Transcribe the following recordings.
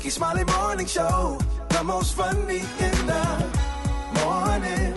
Rickey Smiley Morning Show, the most funny in the morning.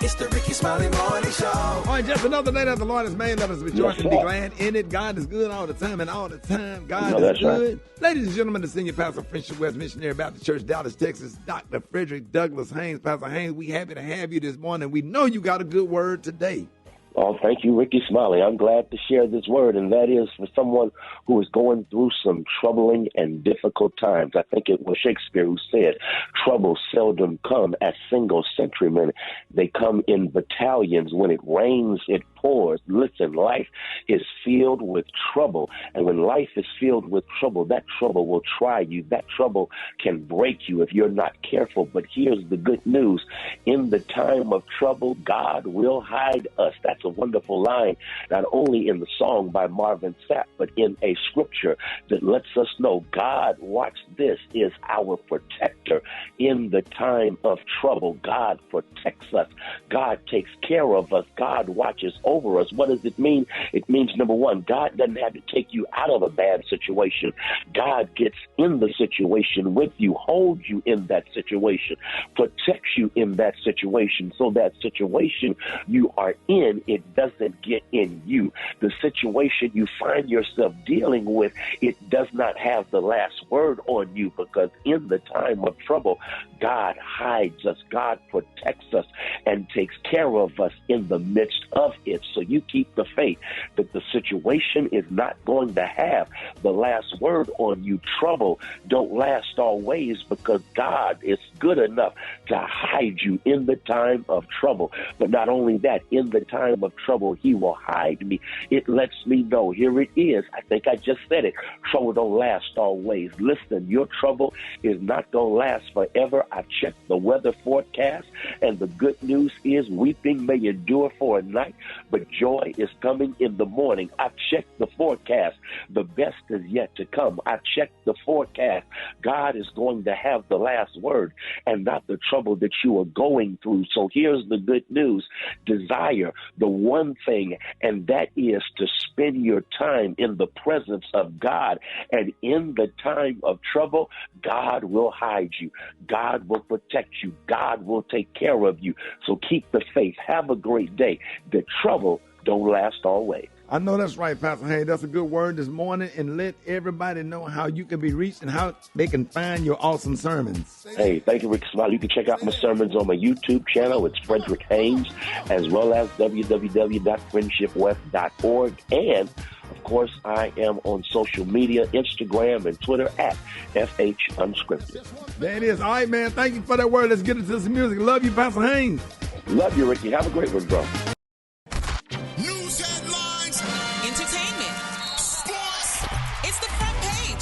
It's the Rickey Smiley Morning Show. All right, just another day that the Lord has made. Let us rejoice and be glad in it. God is good all the time, and all the time God is good. Right. Ladies and gentlemen, the Senior Pastor of Friendship West Missionary Baptist Church, Dallas, Texas, Dr. Frederick Douglass Haynes. Pastor Haynes, we happy to have you this morning. We know you got a good word today. Oh, thank you, Rickey Smiley. I'm glad to share this word, and that is for someone who is going through some troubling and difficult times. I think it was Shakespeare who said, trouble seldom come as single centurymen. They come in battalions. When it rains, it pours. Listen, life is filled with trouble, and when life is filled with trouble, that trouble will try you. That trouble can break you if you're not careful. But here's the good news. In the time of trouble, God will hide us. That's a wonderful line, not only in the song by Marvin Sapp, but in a scripture that lets us know God, watch this, is our protector in the time of trouble. God protects us. God takes care of us. God watches over us. What does it mean? It means, number one, God doesn't have to take you out of a bad situation. God gets in the situation with you, holds you in that situation, protects you in that situation, so that situation you are in, it doesn't get in you. The situation you find yourself dealing with, it does not have the last word on you, because in the time of trouble, God hides us, God protects us, and takes care of us in the midst of it. So you keep the faith that the situation is not going to have the last word on you. Trouble don't last always, because God is good enough to hide you in the time of trouble. But not only that, in the time of trouble, he will hide me. It lets me know, here it is. I think I just said it. Trouble don't last always. Listen, your trouble is not going to last forever. I checked the weather forecast, and the good news is weeping may endure for a night, but joy is coming in the morning. I've checked the forecast. The best is yet to come. I've checked the forecast. God is going to have the last word, and not the trouble that you are going through. So here's the good news. Desire the one thing, and that is to spend your time in the presence of God. And in the time of trouble, God will hide you. God will protect you. God will take care of you. So keep the faith. Have a great day. The trouble don't last always. I know that's right, Pastor Haynes. That's a good word this morning, and let everybody know how you can be reached and how they can find your awesome sermons. Hey, thank you, Rick Smiley. You can check out my sermons on my YouTube channel. It's Frederick Haynes, as well as www.friendshipwest.org. And, of course, I am on social media, Instagram and Twitter at FH Unscripted. There it is. All right, man. Thank you for that word. Let's get into some music. Love you, Pastor Haynes. Love you, Ricky. Have a great one, bro.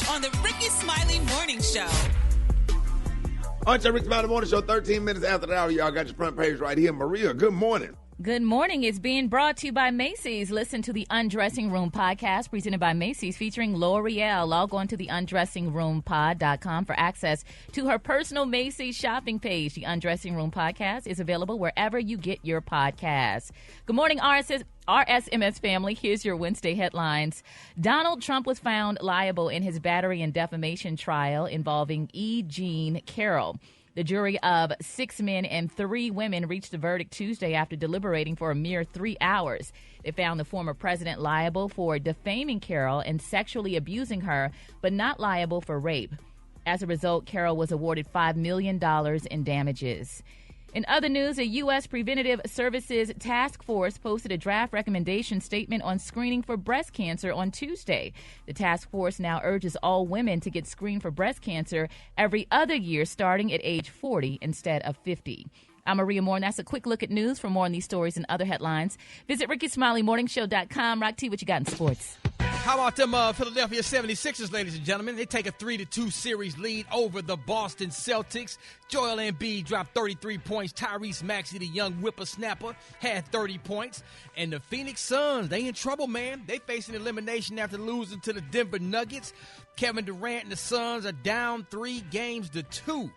On the Rickey Smiley Morning Show. All right, Rickey Smiley Morning Show, 13 minutes after the hour. Y'all got your front page right here. Maria, good morning. Good morning. It's being brought to you by Macy's. Listen to the Undressing Room podcast presented by Macy's featuring L'Oreal. Log on to the undressingroompod.com for access to her personal Macy's shopping page. The Undressing Room podcast is available wherever you get your podcasts. Good morning, RSMS family. Here's your Wednesday headlines. Donald Trump was found liable in his battery and defamation trial involving E. Jean Carroll. The jury of 6 men and 3 women reached a verdict Tuesday after deliberating for a mere 3 hours. They found the former president liable for defaming Carroll and sexually abusing her, but not liable for rape. As a result, Carroll was awarded $5 million in damages. In other news, a U.S. Preventative Services Task Force posted a draft recommendation statement on screening for breast cancer on Tuesday. The task force now urges all women to get screened for breast cancer every other year, starting at age 40 instead of 50. I'm Maria Moore, and that's a quick look at news. For more on these stories and other headlines, visit RickeySmileyMorningShow.com. Rock T, what you got in sports? How about them Philadelphia 76ers, ladies and gentlemen? They take a 3-2 series lead over the Boston Celtics. Joel Embiid dropped 33 points. Tyrese Maxey, the young whippersnapper, had 30 points. And the Phoenix Suns, they in trouble, man. They facing elimination after losing to the Denver Nuggets. Kevin Durant and the Suns are down 3-2.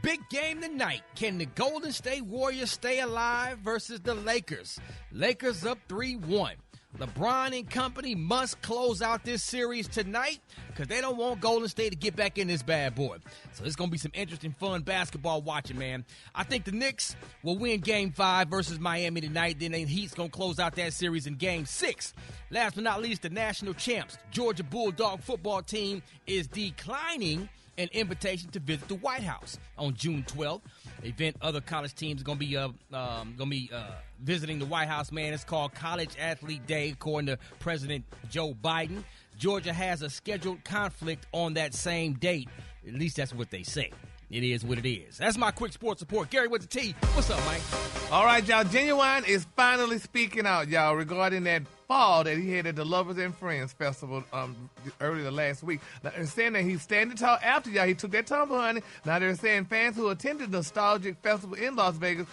Big game tonight. Can the Golden State Warriors stay alive versus the Lakers? Lakers up 3-1. LeBron and company must close out this series tonight because they don't want Golden State to get back in this bad boy. So it's going to be some interesting, fun basketball watching, man. I think the Knicks will win Game 5 versus Miami tonight. Then the Heat's going to close out that series in Game 6. Last but not least, the national champs, Georgia Bulldog football team, is declining an invitation to visit the White House on June 12th. Event other college teams are going to be visiting the White House, man. It's called College Athlete Day, according to President Joe Biden. Georgia has a scheduled conflict on that same date. At least that's what they say. It is what it is. That's my quick sports report. Gary with the T. What's up, Mike? All right, y'all. Genuine is finally speaking out, y'all, regarding that fall that he had at the Lovers and Friends Festival earlier last week. Now, they're saying that he's standing tall after y'all. He took that tumble, honey. Now they're saying fans who attended the Nostalgic Festival in Las Vegas,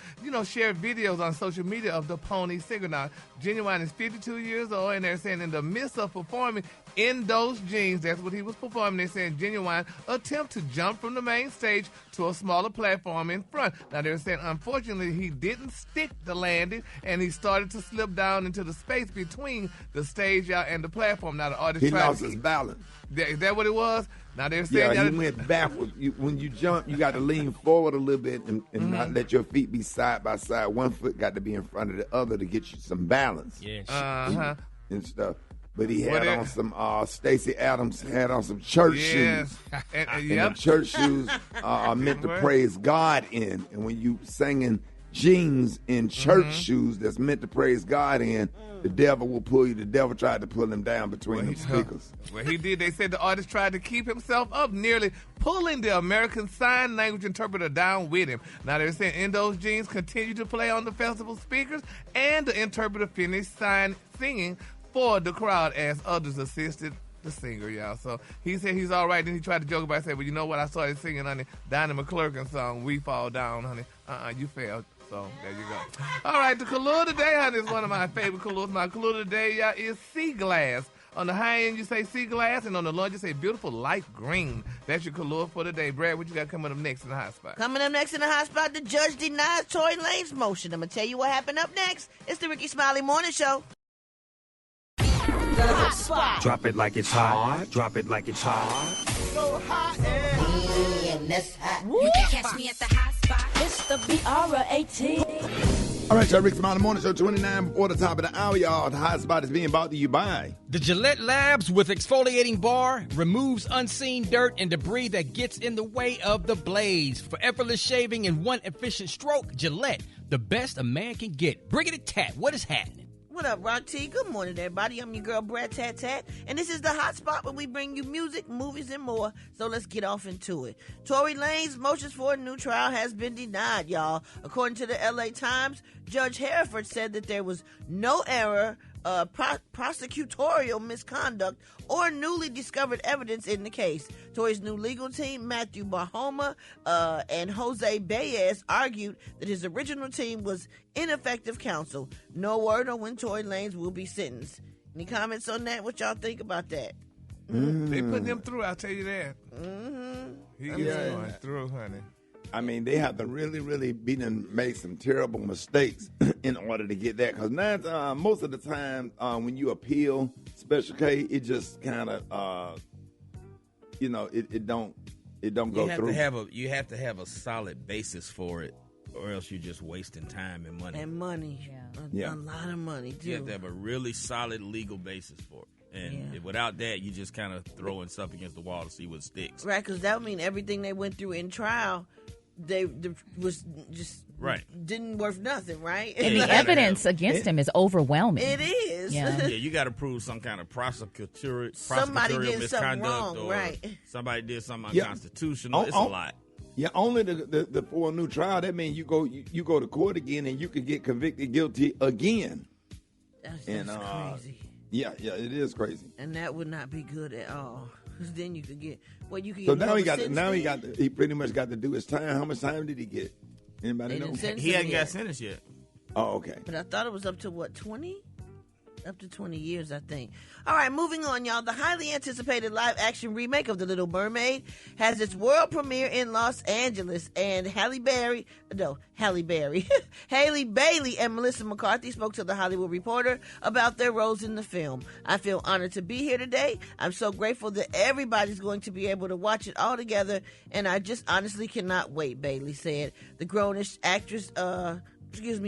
shared videos on social media of the Pony singer. Now, Genuine is 52 years old, and they're saying in the midst of performing in those jeans, that's what he was performing, they're saying Genuine attempt to jump from the main stage to a smaller platform in front. Now, they're saying, unfortunately, he didn't stick the landing, and he started to slip down into the space between the stage and the platform. Now, the artist he lost his balance. Is that what it was? Now, they're saying he went backwards. When you jump, you got to lean forward a little bit and not let your feet be side by side. One foot got to be in front of the other to get you some balance. Yeah. And stuff. But he had on some, Stacey Adams had on some church shoes. And the church shoes are meant to praise God in. And when you singing jeans in church shoes that's meant to praise God in, the devil will pull you. The devil tried to pull him down between the speakers. Well, he did. They said the artist tried to keep himself up, nearly pulling the American Sign Language interpreter down with him. Now, they're saying in those jeans continue to play on the festival speakers, and the interpreter finished singing for the crowd as others assisted the singer, y'all. So he said he's all right. Then he tried to joke about it. Said, well, you know what? I started singing, honey, Donnie McClurkin song, We Fall Down, honey. You failed. So there you go. All right, the color today, honey, is one of my favorite colors. My color today, y'all, is sea glass. On the high end, you say sea glass, and on the low, you say beautiful light green. That's your color for today. Brad, what you got coming up next in the hot spot? Coming up next in the hot spot, the judge denies Tory Lanez motion. I'm going to tell you what happened up next. It's the Rickey Smiley Morning Show. The hot spot. Drop it like it's hot. Drop it like it's hot. So hot And that's hot. You can catch me at the hot spot. It's the BR18. All right, y'all, Rickey Smiley Morning Show, 29 before the top of the hour, y'all. The hot spot is being brought to you by The Gillette Labs with exfoliating bar removes unseen dirt and debris that gets in the way of the blades. For effortless shaving in one efficient stroke, Gillette, the best a man can get. Brigitte Tat, what is happening? What up, Rock T? Good morning, everybody. I'm your girl, Brad Tat Tat, and this is the hot spot where we bring you music, movies, and more. So let's get off into it. Tory Lanez motions for a new trial has been denied, y'all. According to the LA Times, Judge Hereford said that there was no error, prosecutorial misconduct, or newly discovered evidence in the case. Tory's new legal team, Matthew Bahoma and Jose Baez, argued that his original team was ineffective counsel. No word on when Tory Lanez will be sentenced. Any comments on that? What y'all think about that? They putting him through, I'll tell you that. He is going through, honey. I mean, they have to really, really make some terrible mistakes in order to get that. Because most of the time, when you appeal special case, it just kind of, it don't go through. You have to have a solid basis for it, or else you're just wasting time and money. And money, a lot of money too. You have to have a really solid legal basis for it. And without that, you just kind of throwing stuff against the wall to see what sticks. Right, because that would mean everything they went through in trial, they was just didn't worth nothing, right? And the evidence against him is overwhelming. It is. Yeah, you got to prove some kind of prosecutorial somebody did misconduct, something wrong, or right? Somebody did something unconstitutional. It's a lot. Yeah, only for a new trial. That means you go to court again and you can get convicted guilty again. That's crazy. Yeah, it is crazy. And that would not be good at all. Because then you could get you could. So get he pretty much got to do his time. How much time did he get? Anybody know? He hadn't got sentenced yet. Oh, okay. But I thought it was up to 20? Up to 20 years, I think. All right, moving on, y'all. The highly anticipated live-action remake of The Little Mermaid has its world premiere in Los Angeles, and Halle Bailey and Melissa McCarthy spoke to The Hollywood Reporter about their roles in the film. I feel honored to be here today. I'm so grateful that everybody's going to be able to watch it all together, and I just honestly cannot wait, Bailey said. The grownish actress,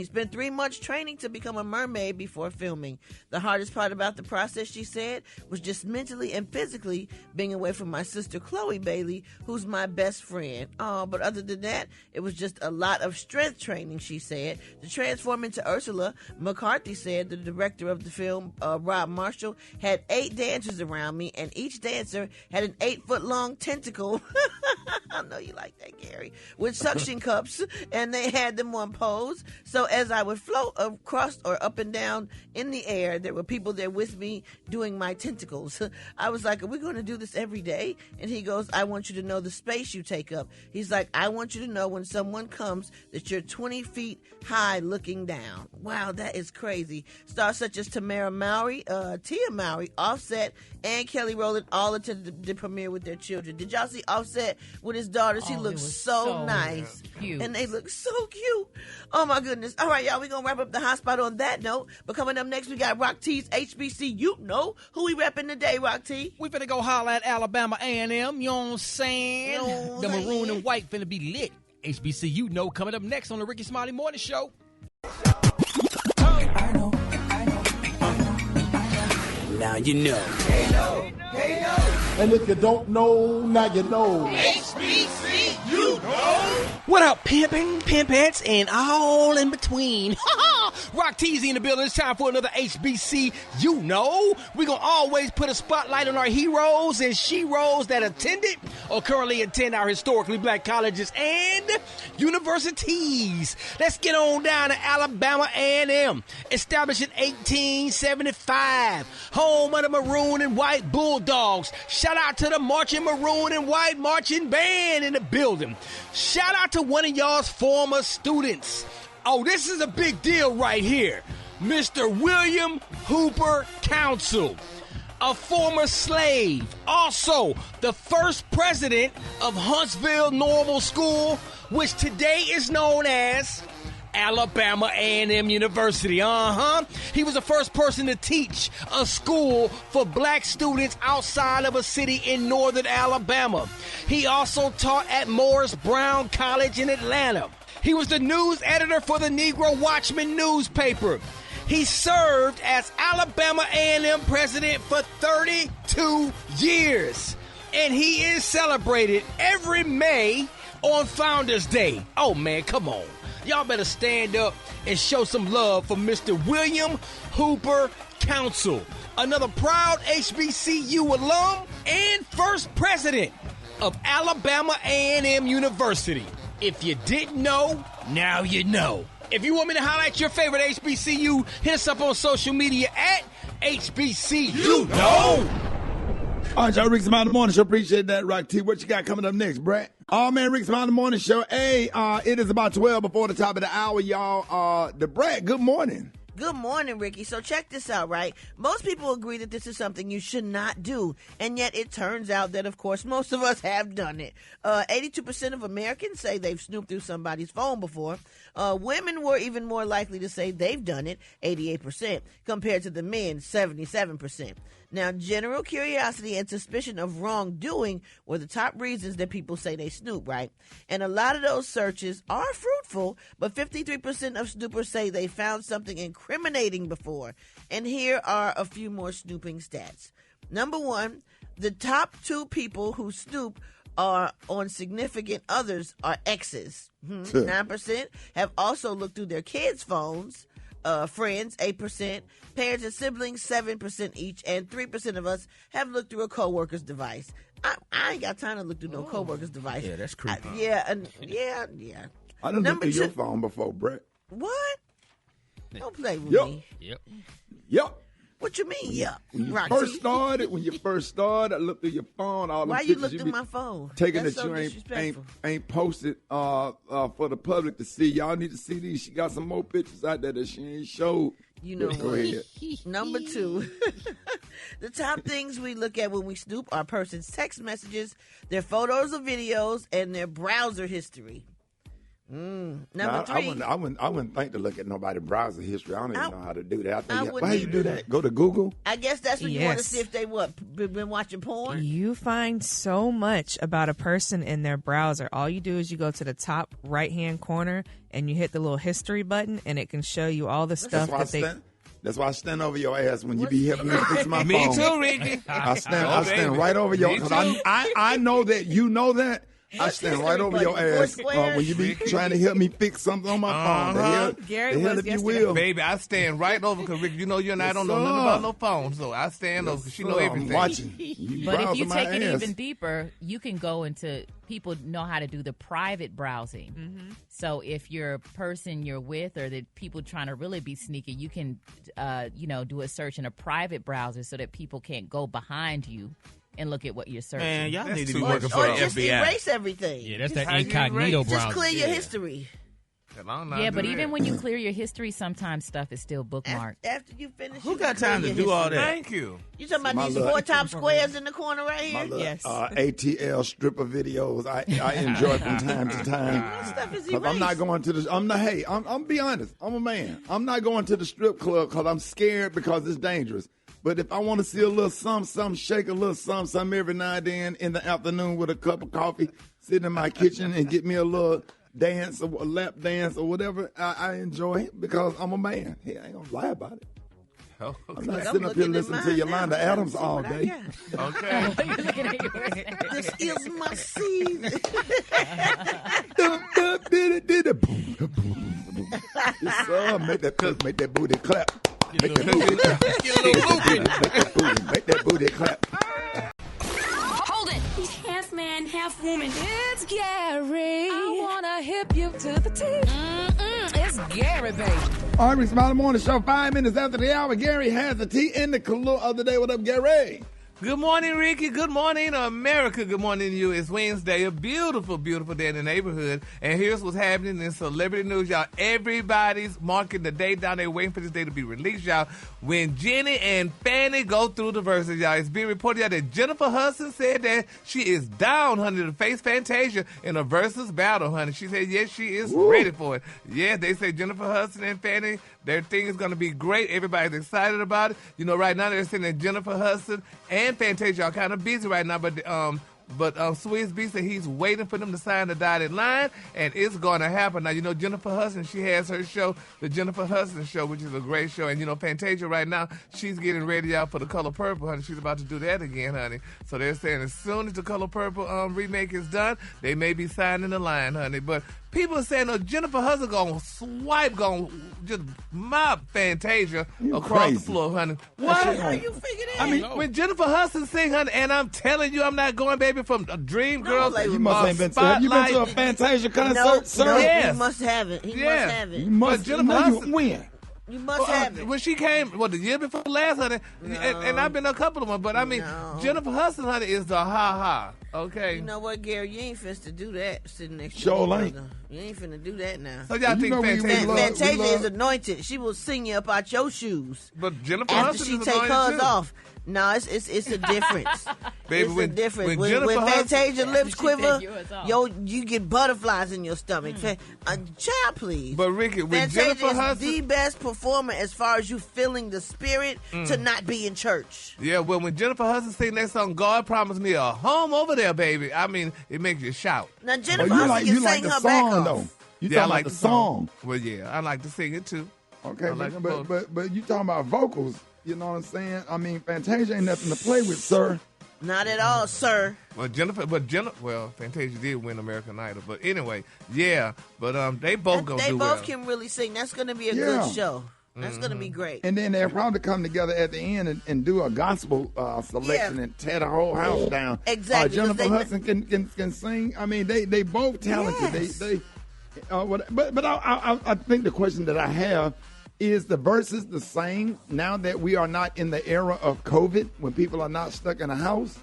spent 3 months training to become a mermaid before filming. The hardest part about the process, she said, was just mentally and physically being away from my sister Chloe Bailey, who's my best friend. But other than that, it was just a lot of strength training, she said. To transform into Ursula, McCarthy said the director of the film, Rob Marshall, had 8 dancers around me, and each dancer had an 8-foot-long tentacle. I know you like that, Gary. With suction cups, and they had them on pose. So as I would float across or up and down in the air, there were people there with me doing my tentacles. I was like, are we going to do this every day? And he goes, I want you to know the space you take up. He's like, I want you to know when someone comes that you're 20 feet high looking down. Wow, that is crazy. Stars such as Tamara Mowry, Tia Mowry, Offset, and Kelly Rowland all attended the premiere with their children. Did y'all see Offset with his daughters? He looks so nice. Cute. And they look so cute. Oh, my goodness. All right, y'all, we're going to wrap up the hot spot on that note. But coming up next, we got Rock T's HBC. You know who we repping today, Rock T. We finna go holler at Alabama A&M. You know what I'm saying? The maroon and white finna be lit. HBC, you know, coming up next on the Rickey Smiley Morning Show. I know. Now you know. Hey, yo. And if you don't know, now you know. HBC, you know. What up, pimpants, and all in between? Rock Teasy in the building. It's time for another HBC. You know, we're going to always put a spotlight on our heroes and she-ros that attended or currently attend our historically black colleges and universities. Let's get on down to Alabama A&M. Established in 1875. Home of the Maroon and White Bulldogs. Shout out to the Marching Maroon and White Marching Band in the building. Shout out to one of y'all's former students. Oh, this is a big deal right here. Mr. William Hooper Council, a former slave, also the first president of Huntsville Normal School, which today is known as Alabama A&M University. He was the first person to teach a school for black students outside of a city in northern Alabama. He also taught at Morris Brown College in Atlanta. He was the news editor for the Negro Watchman newspaper. He served as Alabama A&M president for 32 years. And he is celebrated every May on Founders Day. Oh, man, come on. Y'all better stand up and show some love for Mr. William Hooper Council, another proud HBCU alum and first president of Alabama A&M University. If you didn't know, now you know. If you want me to highlight your favorite HBCU, hit us up on social media at HBC. You know. All right, y'all, Rickey Smiley Morning Show. Appreciate that, Rock T. What you got coming up next, Brad? Oh, man, Rickey Smiley Morning Show. Hey, it is about 12 before the top of the hour, y'all. The Brad, good morning. Good morning, Ricky. So check this out, right? Most people agree that this is something you should not do, and yet it turns out that, of course, most of us have done it. 82% of Americans say they've snooped through somebody's phone before. Women were even more likely to say they've done it, 88%, compared to the men, 77%. Now, general curiosity and suspicion of wrongdoing were the top reasons that people say they snoop, right? And a lot of those searches are fruitful, but 53% of snoopers say they found something incriminating before. And here are a few more snooping stats. Number one, the top 2 people who snoop are on significant others are exes. 9% have also looked through their kids' phones. Friends, 8%, parents and siblings, 7% each, and 3% of us have looked through a coworker's device. I ain't got time to look through no coworker's device. Yeah, that's creepy. Yeah. I done looked through your phone before, Brett. What? Don't play with me. Yep. What you mean, yeah? When you first started, I looked through your phone. Why you looked through my phone? Taking That's that so you ain't posted for the public to see. Y'all need to see these. She got some more pictures out there that she ain't showed. You know Go what? ahead. Number 2, the top things we look at when we snoop are a person's text messages, their photos or videos, and their browser history. Number 3. I wouldn't think to look at nobody's browser history. I don't even know how to do that. I wouldn't why you do that? Go to Google? I guess that's when you want to see if they been watching porn. You find so much about a person in their browser. All you do is you go to the top right-hand corner and you hit the little history button, and it can show you all the stuff that they... That's why I stand over your ass when you be helping me fix my phone. Me too, Ricky. I stand right over your... I know that you know that. I stand right over your ass when you be trying to help me fix something on my phone. Gary was if you will. Baby, I stand right over because, Ricky, you know you and I don't know nothing about no phone, so I stand over because she know everything. I'm watching. But if you take it even deeper, you can go into... People know how to do the private browsing. Mm-hmm. So if you're a person you're with or the people trying to really be sneaky, you can, do a search in a private browser so that people can't go behind you and look at what you're searching. Man, y'all need to be working for the just FBI. Erase everything. Yeah, that's that incognito browser. Just clear your history. Yeah, but even when you clear your history, sometimes stuff is still bookmarked. After you finish, who got time to do all that? Thank you. You talking about these 4 top squares in the corner right here? Yes. ATL stripper videos I enjoy from time to time. That stuff is erased. I'm not going to the. I'm be honest. I'm a man. I'm not going to the strip club because I'm scared because it's dangerous. But if I want to see a little something, shake a little something every now and then in the afternoon with a cup of coffee, sit in my kitchen and get me a little dance or a lap dance or whatever, I enjoy it because I'm a man. Hey, I ain't going to lie about it. Okay. I'm not sitting up here listening to Yolanda Adams all day. Okay. This is my season. Make that booty clap. Make that booty clap. Hold it. He's half man, half woman. It's Gary. I wanna hip you to the teeth. It's Gary, baby. All right, Rickey Smiley Morning Show, 5 minutes after the hour. Gary has the tea in the color of the day. What up, Gary? Good morning, Ricky. Good morning, America. Good morning to you. It's Wednesday, a beautiful, beautiful day in the neighborhood. And here's what's happening in celebrity news, y'all. Everybody's marking the day down there, waiting for this day to be released, y'all. When Jenny and Fanny go through the verses, y'all, it's being reported, y'all, that Jennifer Hudson said that she is down, honey, to face Fantasia in a versus battle, honey. She said, yes, she is ready for it. Yeah, they say Jennifer Hudson and Fanny, their thing is going to be great. Everybody's excited about it. You know, right now they're saying that Jennifer Hudson and Fantasia are kind of busy right now, but Swizz B said he's waiting for them to sign the dotted line, and it's going to happen. Now, you know, Jennifer Hudson, she has her show, The Jennifer Hudson Show, which is a great show. And, you know, Fantasia right now, she's getting ready out for The Color Purple, honey. She's about to do that again, honey. So they're saying as soon as The Color Purple remake is done, they may be signing the line, honey. But people are saying, Jennifer Hudson going to just mob Fantasia across the floor, honey. What? How you figure that? I mean, when Jennifer Hudson sing, honey, and I'm telling you, I'm not going, baby, from a Dream Girls. You must have been. Have you been to a Fantasia concert, sir? No, yes. He must have it. He must have it. You must. Jennifer Hudson, when? You must have it. When she came, the year before last, honey, and I've been to a couple of them, but I mean, Jennifer Hudson, honey, is the ha-ha, okay? You know what, Gary? You ain't finna do that sitting next to Sure you. You ain't finna do that now. So y'all think Fantasia is anointed. She will sing you up out your shoes. But Jennifer After Hudson she is take anointed hers too. off. No, it's a difference. Baby, it's a difference. when When Fantasia lips quiver, you get butterflies in your stomach. Child, please. But Ricky, when Fantasia Jennifer is Hudson, the best performer as far as you feeling the spirit to not be in church. yeah, well, when Jennifer Hudson sing that song, God promised me a home over there, baby. I mean, it makes you shout. Now Jennifer Hudson can sing her back off. Though. You Yeah, I talking like about the song? Well, yeah, I like to sing it too. Okay, like but you talking about vocals? You know what I'm saying? I mean, Fantasia ain't nothing to play with, sir. Not at all, sir. Well, Fantasia did win American Idol, but anyway, yeah. But they both gonna do well. They both can really sing. That's gonna be a good show. That's gonna be great. And then they'll probably come together at the end and do a gospel selection and tear the whole house down. Exactly. Jennifer Hudson can sing. I mean, they both talented. Yes. But I think the question that I have is the verses the same now that we are not in the era of COVID when people are not stuck in a house?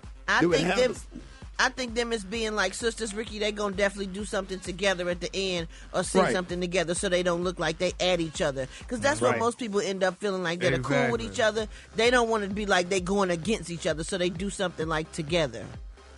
I think them as being like sisters, Ricky, they gonna definitely do something together at the end or sing something together so they don't look like they at each other. Because that's what most people end up feeling like. They're cool with each other. They don't want to be like they going against each other, so they do something like together.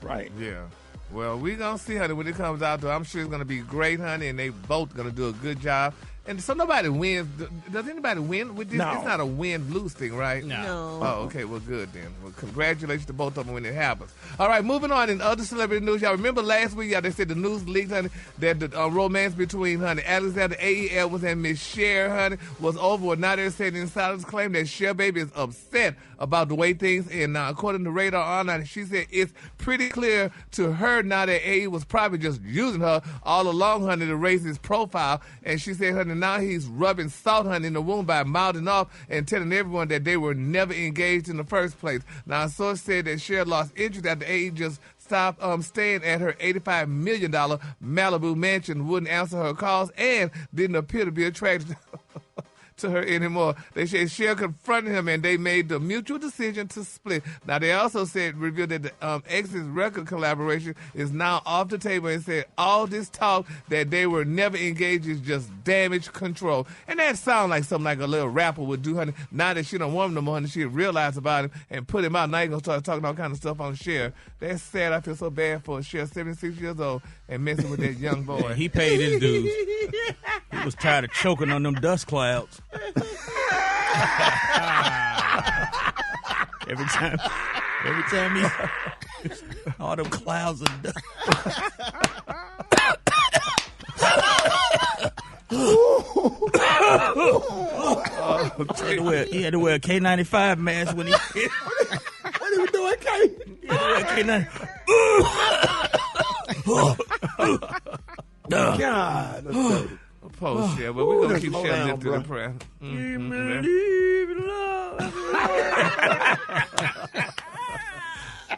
Right. Yeah. Well, we gonna see, honey, when it comes out. I'm sure it's gonna be great, honey, and they both gonna do a good job. And so nobody wins. Does anybody win with this? No. It's not a win-lose thing, right? No. Oh, okay. Well, good then. Well, congratulations to both of them when it happens. All right, moving on in other celebrity news. Y'all remember last week, they said the news leaked, honey, that the romance between, honey, Alexander A.E. Edwards and Miss Cher, honey, was over. Well, now they're saying in silence claim that Cher baby is upset about the way things, and according to Radar Online, she said it's pretty clear to her now that A.E. was probably just using her all along, honey, to raise his profile. And she said, honey, now he's rubbing salt, honey, in the wound by mouthing off and telling everyone that they were never engaged in the first place. Now, a source said that Cher lost interest after A.E. just stopped staying at her $85 million Malibu mansion, wouldn't answer her calls, and didn't appear to be attracted to her anymore. They said Cher confronted him and they made the mutual decision to split. Now, they also revealed that the ex's record collaboration is now off the table and said all this talk that they were never engaged is just damage control. And that sounds like something like a little rapper would do, honey. Now that she don't want him no more, honey, she realized about him and put him out. Now he's going to start talking all kind of stuff on Cher. That's sad. I feel so bad for Cher, 76 years old, and messing with that young boy. Yeah, he paid his dues. He was tired of choking on them dust clouds. Every time he all them clouds of dust. He had to wear a K95 mask when he hit. What are we doing, K? He had to wear a K95. God. Post Cher, but we're going to keep Cher lifted in prayer.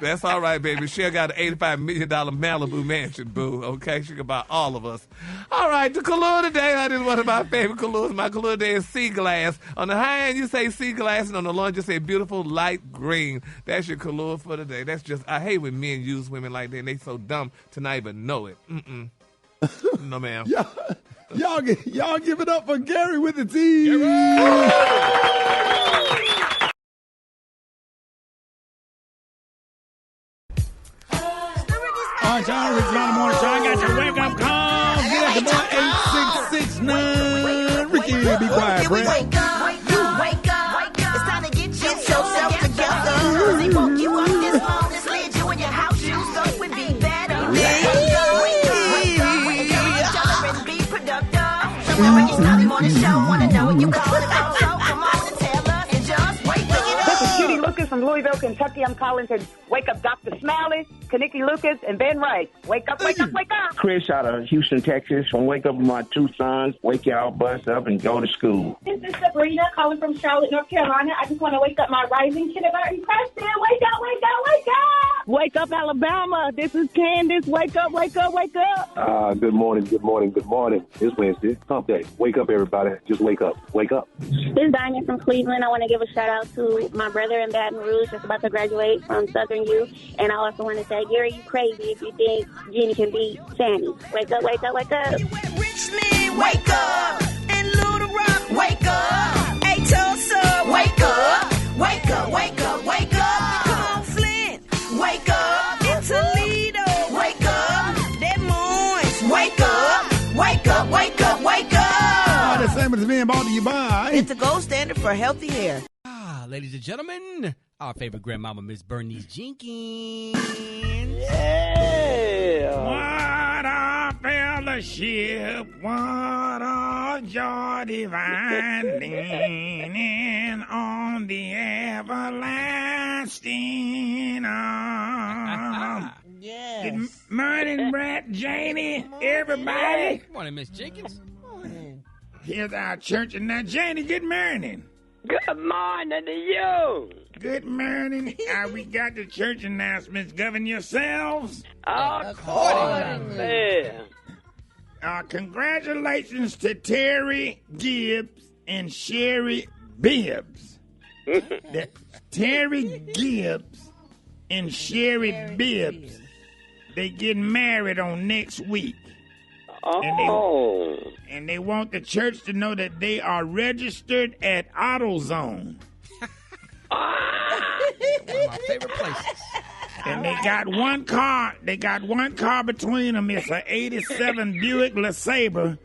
That's all right, baby. Cher got an $85 million Malibu mansion, boo. Okay, she can buy all of us. All right, the color today, honey, is one of my favorite colors. My color today is sea glass. On the high end, you say sea glass, and on the low end, you say beautiful light green. That's your color for today. That's just, I hate when men use women like that, and they so dumb to not even know it. No, ma'am. Y'all give it up for Gary with the T. All right, y'all, Rickey Smiley Morning Show. I got your wake-up call. Get up to 8669. Ricky, be quiet, Brett. Wake up. It's time to get yourself together. They woke you up this morning, slid you in your house shoes, thought would be better. Wake up, and be productive. So the Rickey Smiley Morning Show, wanna know what you calling about, so come on and tell us and just wake up. This is Judy Lucas from Louisville, Kentucky. I'm calling to wake up Dr. Smiley, Kaniki Lucas, and Ben Ray. Wake up, wake up, wake up. Chris out of Houston, Texas. From Wake Up with my two sons. Wake y'all bust up and go to school. This is Sabrina calling from Charlotte, North Carolina. I just want to wake up my rising kindergarten person. Wake up, wake up, wake up. Wake up, Alabama. This is Candace. Wake up, wake up, wake up. Good morning. It's Wednesday. Hump day. Wake up, everybody. Just wake up. Wake up. This is Diane from Cleveland. I want to give a shout out to my brother in Baton Rouge that's about to graduate from Southern U. And I also want to say, Gary, you crazy if you think Jenny can beat Sammy. Wake up, wake up, wake up. Richmond, wake up. And Little Rock, wake up. Hey, Tulsa, wake up. Wake up, wake up, wake up. Come on, Flint, wake up. In Toledo, wake up. Des Moines, wake up. Wake up, wake up, wake up. The same as being brought to you by. It's the gold standard for healthy hair. Ladies and gentlemen, our favorite grandmama, Miss Bernice Jenkins. Yeah. What a fellowship, what a joy divine, leaning on the everlasting arm. Yes. Good morning, Brett, Janie, everybody. Good morning, Miss Jenkins. Here's our church, and now, Janie, good morning. Good morning to you. Good morning. We got the church announcements. Govern yourselves. Accordingly. Congratulations to Terry Gibbs and Sherry Bibbs. Terry Gibbs and Sherry Bibbs they getting married on next week. Oh. And they want the church to know that they are registered at AutoZone. One of my favorite places. And they got one car. They got one car between them. It's an '87 Buick LeSabre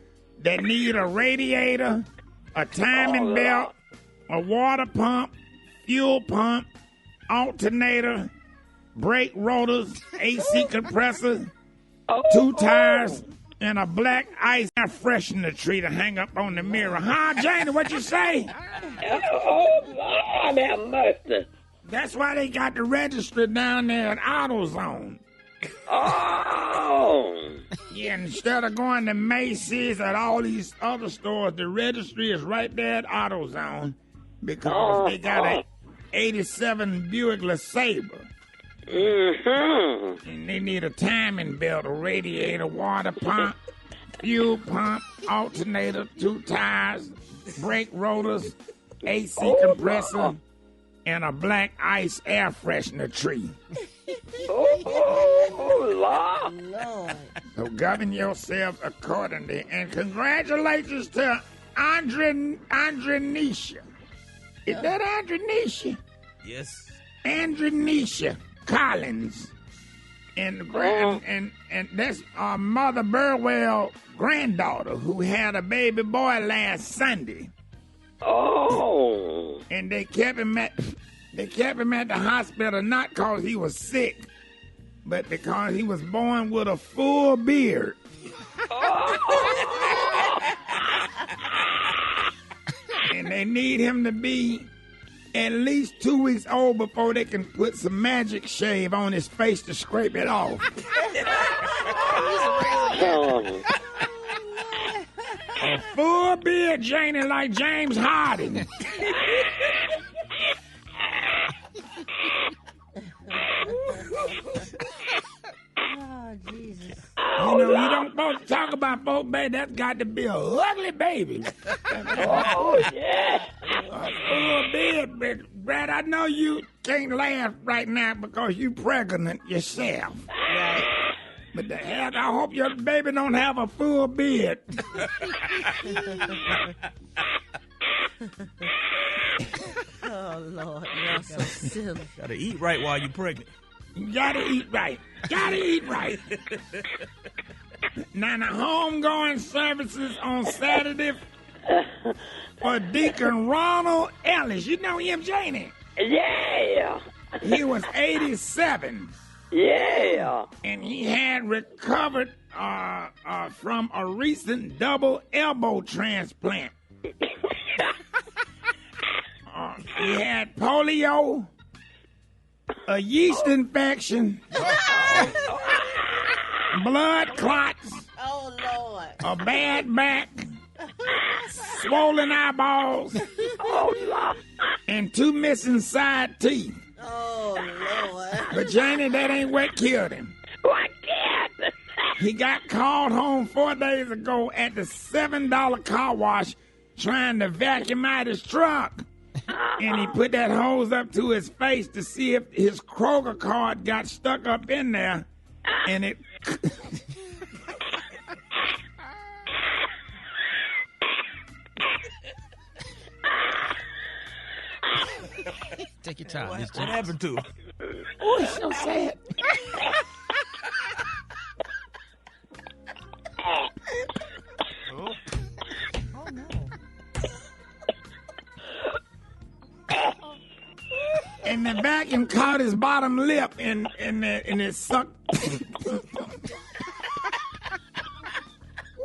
that need a radiator, a timing belt, a water pump, fuel pump, alternator, brake rotors, AC compressor, 2 tires, and a black ice air freshener tree to hang up on the mirror. Huh, Janie, what you say? Oh, Lord have mercy. That's why they got the register down there at AutoZone. Oh. Yeah, instead of going to Macy's at all these other stores, the registry is right there at AutoZone because they got an '87 Buick LeSabre. Mm-hmm. And they need a timing belt, a radiator, water pump, fuel pump, alternator, 2 tires, brake rotors, AC compressor, and a black ice air freshener tree. Oh, Lord. So govern yourself accordingly. And congratulations to Andrenisha. Is that Andrenisha? Yes. Andrenisha Collins. And that's our Mother Burwell granddaughter who had a baby boy last Sunday. Oh. And they kept him at the hospital not because he was sick, but because he was born with a full beard. And they need him to be at least 2 weeks old before they can put some magic shave on his face to scrape it off. A full beard, Janie, like James Harden. Oh, Jesus. You know, you don't supposed to talk about folk, baby. That's got to be a ugly baby. Oh, yeah. A full beard, but Brad, I know you can't laugh right now because you pregnant yourself. Right. But the hell, I hope your baby don't have a full beard. Oh, Lord, you're so silly. Gotta eat right while you're pregnant. You gotta eat right. Gotta eat right. Now, the homegoing services on Saturday for Deacon Ronald Ellis. You know him, Janie? Yeah. He was 87. Yeah. And he had recovered from a recent double elbow transplant. He had polio, a yeast infection, blood clots, a bad back, swollen eyeballs, and 2 missing side teeth. Oh, Lord. But Janie, that ain't what killed him. What killed him? He got called home 4 days ago at the $7 car wash trying to vacuum out his truck. And he put that hose up to his face to see if his Kroger card got stuck up in there. And it... Take your time. What happened to him? Oh, it's so sad. Oh, no. And the vacuum caught his bottom lip and it sucked.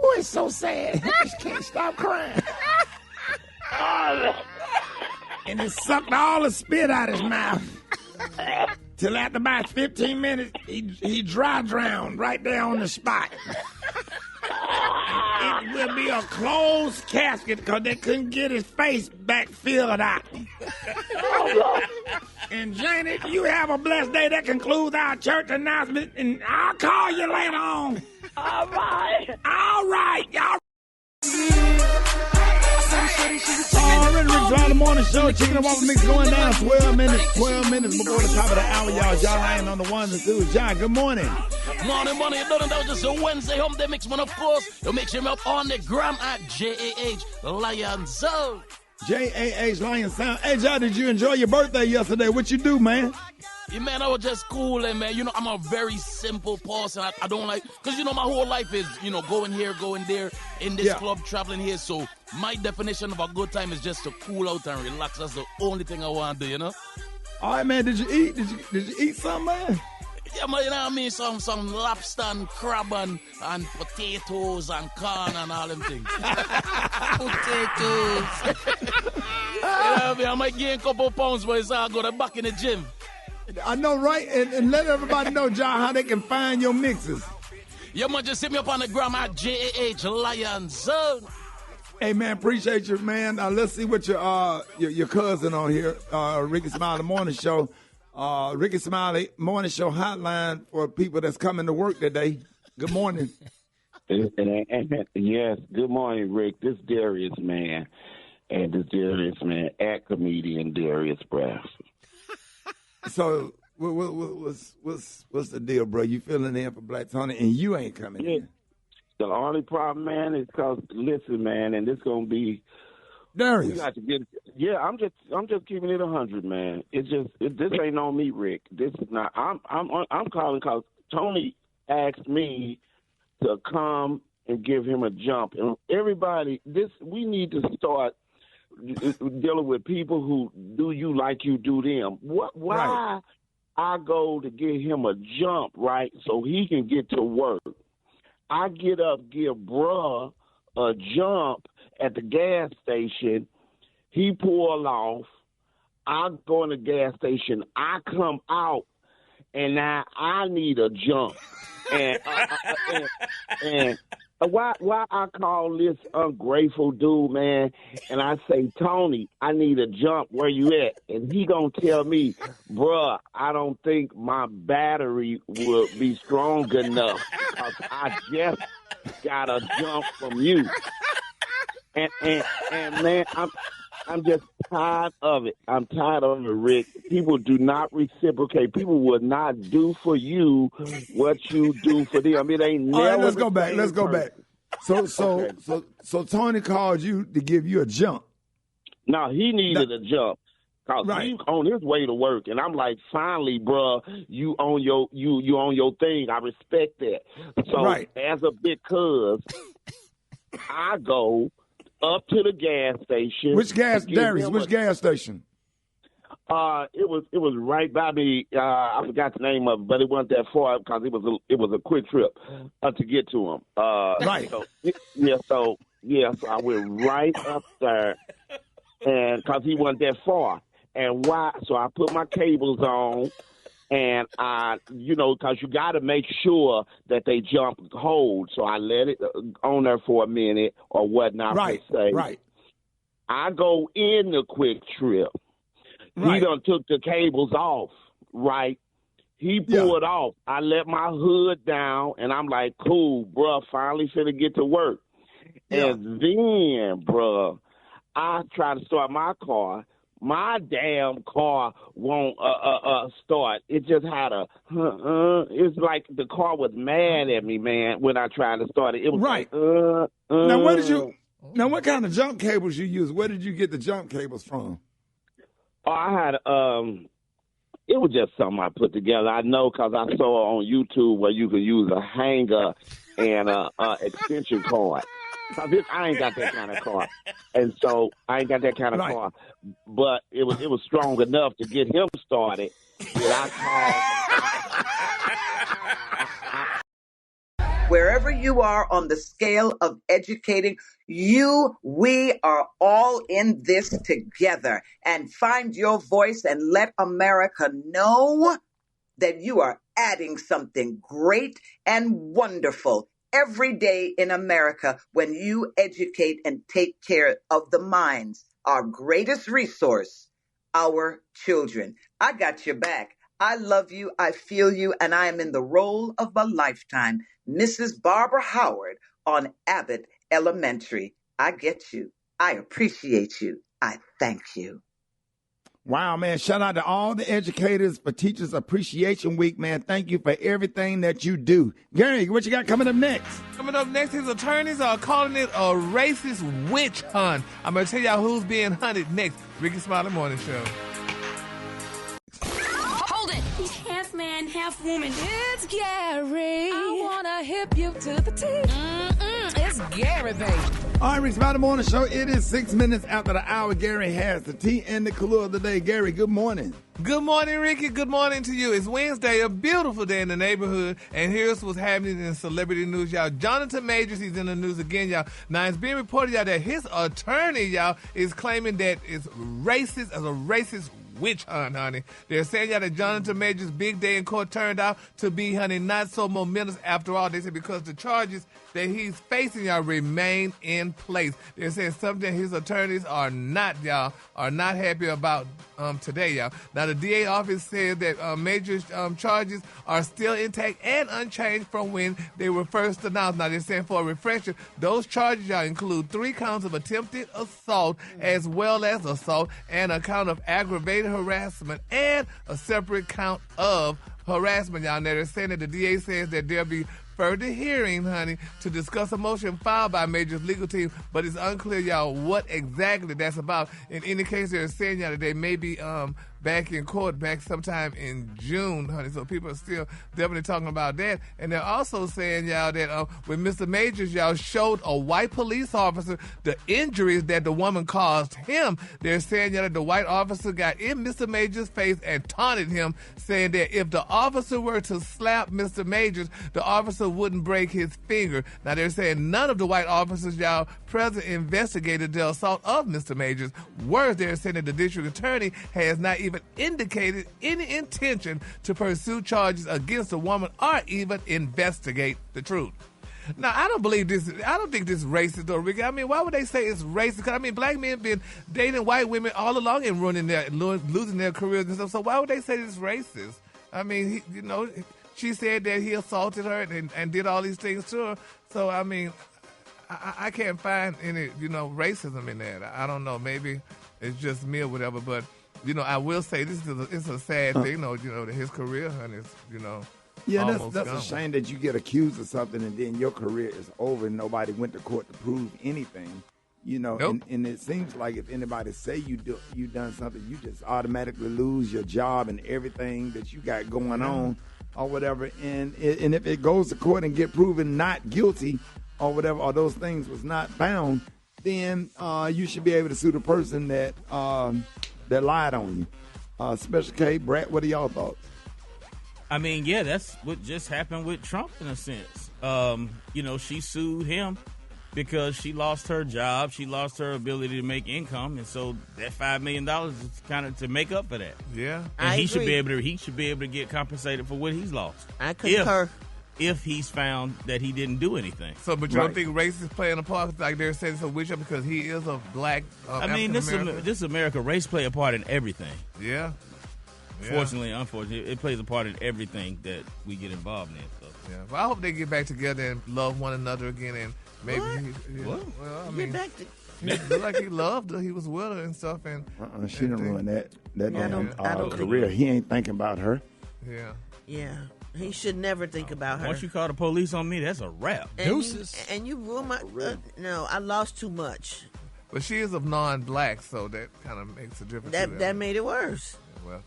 Oh, it's so sad. I just can't stop crying. And it sucked all the spit out his mouth. Till after about 15 minutes, he dry drowned right there on the spot. It will be a closed casket because they couldn't get his face back filled out. And Janie, you have a blessed day. That concludes our church announcement, and I'll call you later on. All right. All right, y'all. Rickey Smiley Morning Show, chicken and waffle mix going down. 12 minutes before the top of the hour, y'all. Y'all lying on the ones and twos. John, good morning. Morning, you know that was just a Wednesday home day mix, man, of course. You mix him up on the gram at JAH Lion Zone. JAH Lion Sound. Hey, John, did you enjoy your birthday yesterday? What you do, man? Yeah, man, I was just cool, and man, you know, I'm a very simple person. I don't like, because, you know, my whole life is, you know, going here, going there, in this club, traveling here. So my definition of a good time is just to cool out and relax. That's the only thing I want to do, you know? All right, man, did you eat? Did you eat something, man? Yeah, man, you know what I mean? Some lobster and crab and potatoes and corn and all them things. Potatoes. You know what I mean? I might gain a couple pounds, but it's all good. I'm back in the gym. I know, right? And let everybody know, John, how they can find your mixes. Yeah, man, just hit me up on the gram at JAH Lion Zone. Hey, man, appreciate you, man. Let's see what your cousin on here, Rickey Smiley Morning Show. Rickey Smiley Morning Show hotline for people that's coming to work today. Good morning. Yes, good morning, Rick. This Darius, man. And this Darius, man, at comedian Darius Brass. So, what's the deal, bro? You filling in for Black Tony, and you ain't coming in. The only problem, man, is because, listen, man, and this going to be... Darius. We got to get, I'm just keeping it 100, man. This ain't on me, Rick. This is not. I'm calling because Tony asked me to come and give him a jump, and everybody, we need to start dealing with people who do you like you do them. Why right. I go to give him a jump, right, so he can get to work. I get up, give bruh a jump at the gas station. He pull off. I go in the gas station. I come out, and now I need a jump. And why I call this ungrateful dude, man, and I say, Tony, I need a jump. Where you at? And he gonna tell me, bruh, I don't think my battery will be strong enough because I just got a jump from you. And man, I'm just tired of it. I'm tired of it, Rick. People do not reciprocate. People will not do for you what you do for them. It ain't never. All right, let's go back. So Tony called you to give you a jump. No, he needed a jump. Cause he's on his way to work, and I'm like, finally, bruh, you on your thing. I respect that. So as a big cuz, I go up to the gas station. Which gas, Darius? Which gas station? It was right by me. I forgot the name of it, but it wasn't that far because it was a quick trip to get to him. Right. So I went right up there, and because he wasn't that far. And why? So I put my cables on, and because you got to make sure that they jump hold. So I let it on there for a minute or whatnot. Right. Right. I go in the quick trip. Right. He done took the cables off. Right. He pulled off. I let my hood down, and I'm like, cool, bruh, finally finna get to work. Yeah. And then, bruh, I try to start my car. My damn car won't start. It just had it's like the car was mad at me, man, when I tried to start it. It was right. Like, Now, what kind of jump cables you use? Where did you get the jump cables from? Oh, I had, it was just something I put together. I know because I saw on YouTube where you could use a hanger and a extension cord. I ain't got that kind of car. And so I ain't got that kind of car. But it was strong enough to get him started. Wherever you are on the scale of educating, we are all in this together. And find your voice and let America know that you are adding something great and wonderful every day in America when you educate and take care of the minds, our greatest resource, our children. I got your back. I love you. I feel you. And I am in the role of a lifetime, Mrs. Barbara Howard on Abbott Elementary. I get you. I appreciate you. I thank you. Wow, man. Shout out to all the educators for Teachers Appreciation Week, man. Thank you for everything that you do. Gary, what you got coming up next? Coming up next, his attorneys are calling it a racist witch hunt. I'm going to tell y'all who's being hunted next. Rickey Smiley Morning Show. Hold it. He's half man, half woman. It's Gary. I wanna hip you to the teeth. It's Gary, baby. All right, Rickey Smiley Morning Show. It is 6 minutes after the hour. Gary has the tea and the clue of the day. Gary, good morning. Good morning, Ricky. Good morning to you. It's Wednesday, a beautiful day in the neighborhood, and here's what's happening in celebrity news, y'all. Jonathan Majors, he's in the news again, y'all. Now, it's being reported, y'all, that his attorney, y'all, is claiming that it's racist, as a racist witch hunt, honey. They're saying, y'all, that Jonathan Majors' big day in court turned out to be, honey, not so momentous after all. They said because the charges that he's facing, y'all, remain in place. They're saying something his attorneys are not, y'all, are not happy about today, y'all. Now, the DA office said that Major's charges are still intact and unchanged from when they were first announced. Now, they're saying, for a refresher, those charges, y'all, include 3 counts of attempted assault as well as assault and a count of aggravated harassment and a separate count of harassment, y'all. Now, they're saying that the DA says that there'll be further hearing, honey, to discuss a motion filed by Major's legal team, but it's unclear, y'all, what exactly that's about. In any case, they're saying, y'all, that they may be back in court back sometime in June, honey, so people are still definitely talking about that. And they're also saying, y'all, that when Mr. Majors, y'all, showed a white police officer the injuries that the woman caused him, they're saying, y'all, that the white officer got in Mr. Majors' face and taunted him, saying that if the officer were to slap Mr. Majors, the officer wouldn't break his finger. Now, they're saying none of the white officers, y'all, present investigated the assault of Mr. Majors. Worse, they're saying that the district attorney has not even indicated any intention to pursue charges against the woman or even investigate the truth. Now, I don't believe this. I don't think this is racist, though, Ricky. I mean, why would they say it's racist? Because, I mean, black men been dating white women all along and losing their careers and stuff. So why would they say it's racist? I mean, she said that he assaulted her and did all these things to her. So, I mean, I can't find any, racism in that. I don't know. Maybe it's just me or whatever. But, I will say it's a sad thing, that his career, honey, is, Yeah, almost that's gone. a shame that you get accused of something and then your career is over and nobody went to court to prove anything. Nope. And it seems like if anybody say you done something, you just automatically lose your job and everything that you got going on or whatever. And if it goes to court and get proven not guilty or whatever, or those things was not found, then you should be able to sue the person that lied on you. Special K, Brett, what are y'all thoughts? I mean, yeah, that's what just happened with Trump in a sense. She sued him because she lost her job, she lost her ability to make income, and so that $5 million is kind of to make up for that. Yeah, and he should be able to get compensated for what he's lost. I concur. If he's found that he didn't do anything. So, but you don't think race is playing a part? Like they're saying it's a witch hunt because he is a black. I mean, this America, race play a part in everything. Yeah. Fortunately, unfortunately, it plays a part in everything that we get involved in. So. Yeah, well, I hope they get back together and love one another again, and maybe what? Well, I Get mean, back to. it looked like he loved her. He was with her and stuff, and She didn't ruin that I don't career. He ain't thinking about her. Yeah. Yeah. He should never think about her. Once you call the police on me, that's a wrap. Deuces. And you ruined my. No, I lost too much. But she is of non-black, so that kind of makes a difference. That made it worse. Well,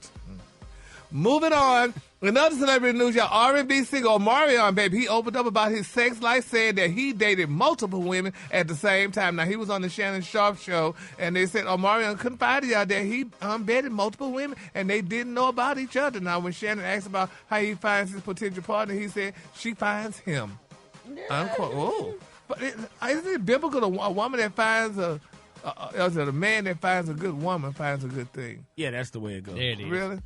moving on. Another celebrity news, y'all. R&B singer Omarion, baby, he opened up about his sex life, saying that he dated multiple women at the same time. Now, he was on the Shannon Sharp show, and they said Omarion confided y'all that he bedded multiple women, and they didn't know about each other. Now, when Shannon asked about how he finds his potential partner, he said she finds him. Unquote. Oh. But isn't it biblical a woman that finds a man that finds a good woman finds a good thing? Yeah, that's the way it goes. There it is. Really?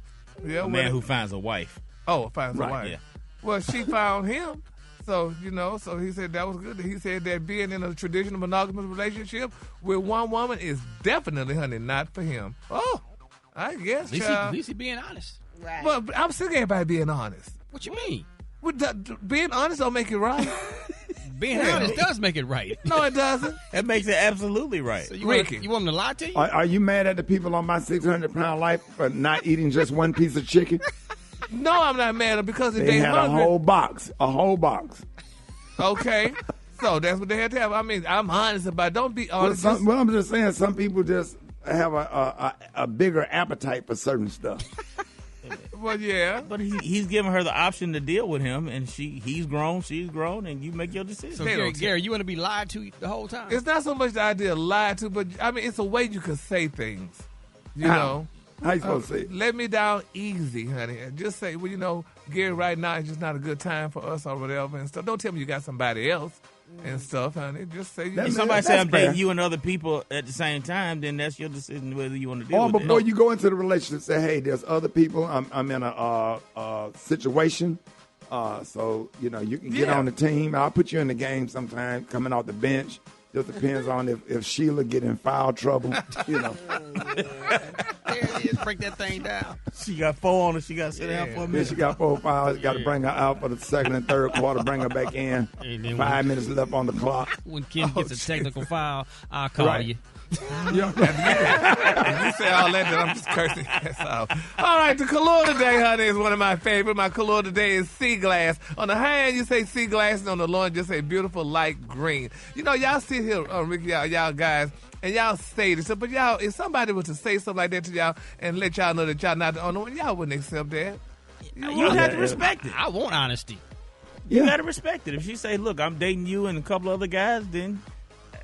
Yeah, a man who finds a wife. Oh, finds a right, wife. Yeah. Well, she found him. So, so he said that was good. He said that being in a traditional monogamous relationship with one woman is definitely, honey, not for him. Oh, I guess, At least he being honest. Right. Well, I'm sick of everybody being honest. What you mean? Being honest don't make it right. Being honest does make it right. No, it doesn't. That makes it absolutely right. So you want them to lie to you? Are you mad at the people on my 600-pound life for not eating just one piece of chicken? No, I'm not mad at them because if They they had hungry. a whole box. Okay. So that's what they had to have. I mean, I'm honest about it. Don't be honest. Well, I'm just saying some people just have a bigger appetite for certain stuff. Well, yeah. But he's giving her the option to deal with him, and he's grown, she's grown, and you make your decision. So, Gary, you want to be lied to the whole time? It's not so much the idea of lie to, but I mean, it's a way you can say things. You know? How you supposed to say it? Let me down easy, honey. Just say, well, Gary, right now is just not a good time for us or whatever and stuff. Don't tell me you got somebody else and stuff, honey. Just say If somebody say I'm dating you and other people at the same time, then that's your decision whether you want to deal with it. Or before you go into the relationship, say, hey, there's other people. I'm in a situation. So, you can get on the team. I'll put you in the game sometime, coming off the bench. Just depends on if Sheila get in foul trouble, There it is. Break that thing down. She got 4 on her. She got to sit down for a Then minute. she got 4 fouls. Got to bring her out for the second and third quarter, bring her back in. 5 minutes left on the clock. When Kim gets a technical foul, I'll call you. If you say all that, then I'm just cursing. That's all. All right, the color today, honey, is one of my favorite. My color today is sea glass. On the high end, you say sea glass, and on the low end, just say beautiful light green. Y'all sit here, Ricky, y'all guys, and y'all say this, but y'all, if somebody was to say something like that to y'all and let y'all know that y'all not the only one, y'all wouldn't accept that. You have to respect it. I want honesty. You got to respect it. If she say, look, I'm dating you and a couple other guys, then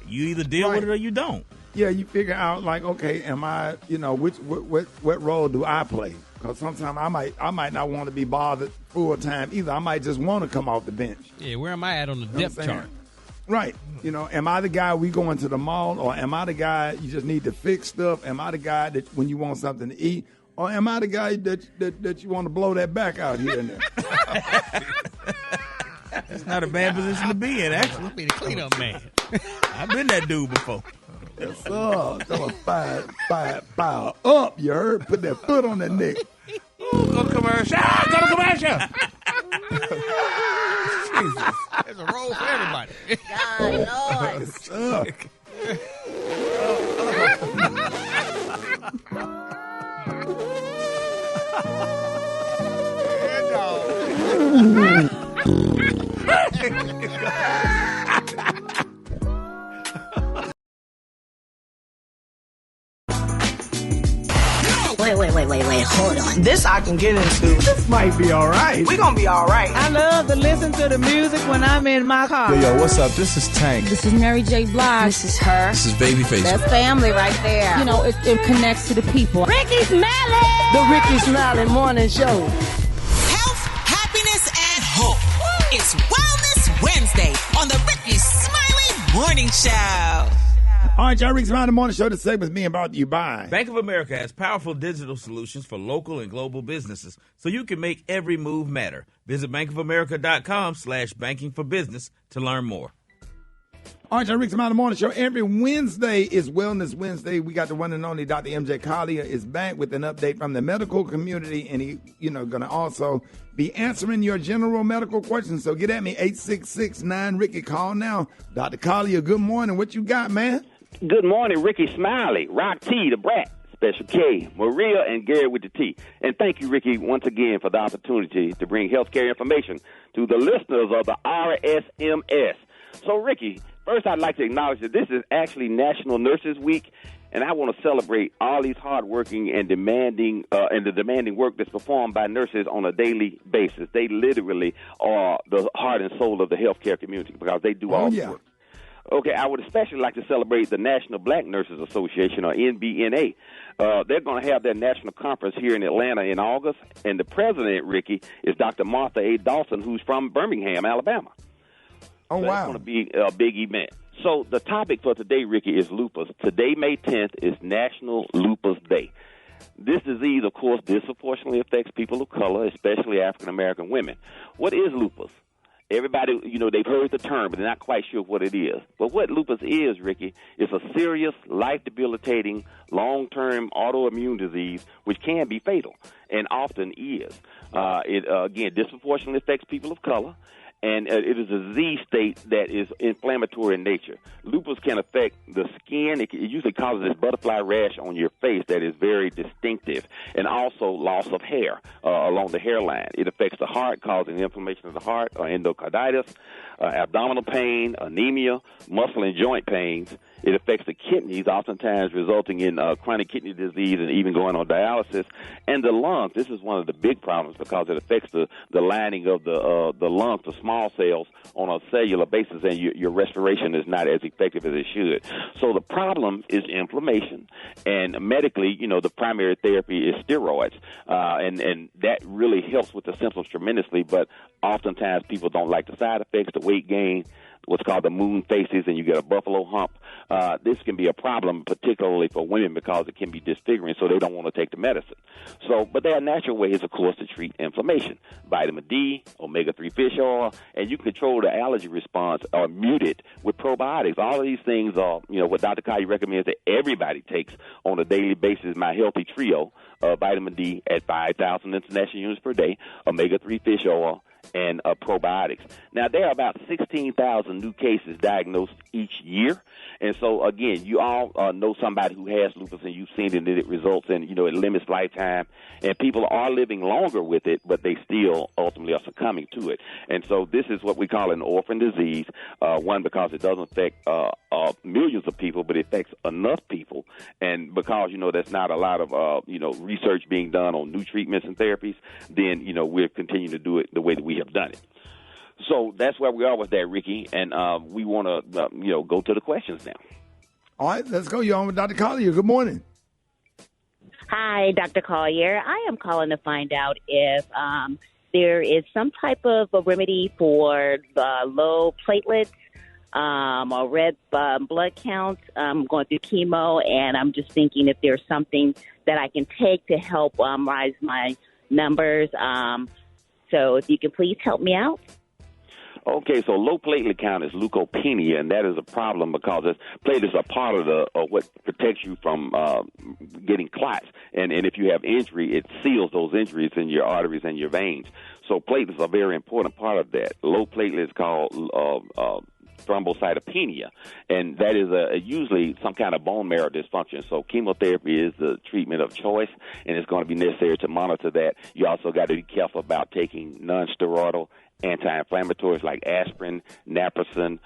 you either deal with it or you don't. Yeah, you figure out like, okay, am I, what role do I play? Because sometimes I might not want to be bothered full time either. I might just want to come off the bench. Yeah, where am I at on the depth chart? Right. Am I the guy we going to the mall, or am I the guy you just need to fix stuff? Am I the guy that when you want something to eat, or am I the guy that you want to blow that back out here and there? It's not a bad position to be in, actually. Be the cleanup man. I've been that dude before. Yes, sir. Tell her fire up, you heard? Put that foot on that neck. Ooh, go to commercial. Go to commercial. Jesus. There's a role for everybody. God, Lord. Yes, sir. Wait, hold on. This I can get into. This might be all right. We're going to be all right. I love to listen to the music when I'm in my car. Yo, what's up? This is Tank. This is Mary J. Blige. This is her. This is Babyface. That's family right there. It connects to the people. Rickey Smiley! The Rickey Smiley Morning Show. Health, happiness, and hope. It's Wellness Wednesday on the Rickey Smiley Morning Show. All right, y'all, Rickey Smiley Morning Show. This segment's being brought to you by Bank of America has powerful digital solutions for local and global businesses, so you can make every move matter. Visit bankofamerica.com/banking for business to learn more. All right, y'all, Rickey Smiley Morning Show. Every Wednesday is Wellness Wednesday. We got the one and only Dr. MJ Collier is back with an update from the medical community, and he, going to also be answering your general medical questions. So get at me, 866-9-RICKY. Call now. Dr. Collier, good morning. What you got, man? Good morning, Rickey Smiley, Rock T, the Brat, Special K, Maria, and Gary with the T. And thank you, Rickey, once again for the opportunity to bring healthcare information to the listeners of the RSMS. So, Rickey, first I'd like to acknowledge that this is actually National Nurses Week, and I want to celebrate all these hardworking and demanding work that's performed by nurses on a daily basis. They literally are the heart and soul of the healthcare community because they do all the work. Okay, I would especially like to celebrate the National Black Nurses Association, or NBNA. They're going to have their national conference here in Atlanta in August, and the president, Rickey, is Dr. Martha A. Dawson, who's from Birmingham, Alabama. Oh, so wow. It's going to be a big event. So the topic for today, Rickey, is lupus. Today, May 10th, is National Lupus Day. This disease, of course, disproportionately affects people of color, especially African-American women. What is lupus? Everybody, they've heard the term, but they're not quite sure what it is. But what lupus is, Rickey, is a serious, life-debilitating, long-term autoimmune disease which can be fatal and often is. It, again, disproportionately affects people of color. and it is a disease state that is inflammatory in nature. Lupus can affect the skin. It usually causes this butterfly rash on your face that is very distinctive, and also loss of hair along the hairline. It affects the heart, causing inflammation of the heart, endocarditis, abdominal pain, anemia, muscle and joint pains. It affects the kidneys, oftentimes resulting in chronic kidney disease and even going on dialysis. And the lungs, this is one of the big problems because it affects the lining of the lungs, the small cells, on a cellular basis, and your respiration is not as effective as it should. So the problem is inflammation. And medically, the primary therapy is steroids. And that really helps with the symptoms tremendously, but oftentimes people don't like the side effects, the weight gain, what's called the moon faces, and you get a buffalo hump. This can be a problem, particularly for women, because it can be disfiguring, so they don't want to take the medicine. But there are natural ways, of course, to treat inflammation. Vitamin D, omega-3 fish oil, and you can control the allergy response or mute it with probiotics. All of these things are, what Dr. Collier recommends that everybody takes on a daily basis. My Healthy Trio, vitamin D at 5,000 international units per day, omega-3 fish oil, and probiotics. Now, there are about 16,000 new cases diagnosed each year. And so, again, you all know somebody who has lupus, and you've seen it, and it results in, it limits lifetime. And people are living longer with it, but they still ultimately are succumbing to it. And so this is what we call an orphan disease, one, because it doesn't affect millions of people, but it affects enough people. And because, there's not a lot of, research being done on new treatments and therapies, then, we'll continue to do it the way that we have done it. So that's where we are with that, Ricky, and we want to, go to the questions now. All right, let's go. You're on with Dr. Collier. Good morning. Hi, Dr. Collier. I am calling to find out if there is some type of a remedy for low platelets or red blood counts. I'm going through chemo, and I'm just thinking if there's something that I can take to help rise my numbers. So if you can please help me out. Okay, so low platelet count is leukopenia, and that is a problem because platelets are part of what protects you from getting clots. And if you have injury, it seals those injuries in your arteries and your veins. So platelets are a very important part of that. Low platelet is called thrombocytopenia, and that is usually some kind of bone marrow dysfunction. So chemotherapy is the treatment of choice, and it's going to be necessary to monitor that. You also got to be careful about taking non-steroidal anti-inflammatories like aspirin, naproxen,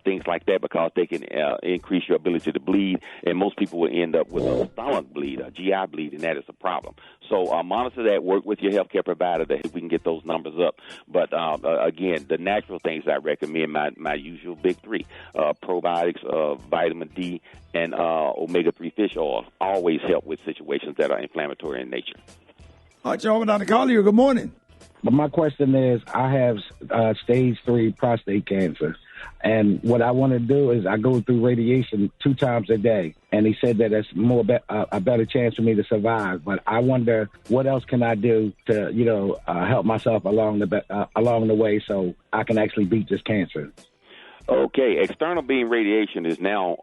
things like that, because they can increase your ability to bleed, and most people will end up with a stomach bleed, a GI bleed, and that is a problem. So monitor that, work with your healthcare provider to we can get those numbers up. But again, the natural things I recommend, my usual big three, probiotics, vitamin D, and omega-3 fish oil always help with situations that are inflammatory in nature. All right, you're on with Dr. Collier. Good morning. But my question is, I have stage 3 prostate cancer, and what I want to do is I go through radiation 2 times a day, and he said that it's a better chance for me to survive. But I wonder what else can I do to help myself along the way so I can actually beat this cancer. Okay, external beam radiation is now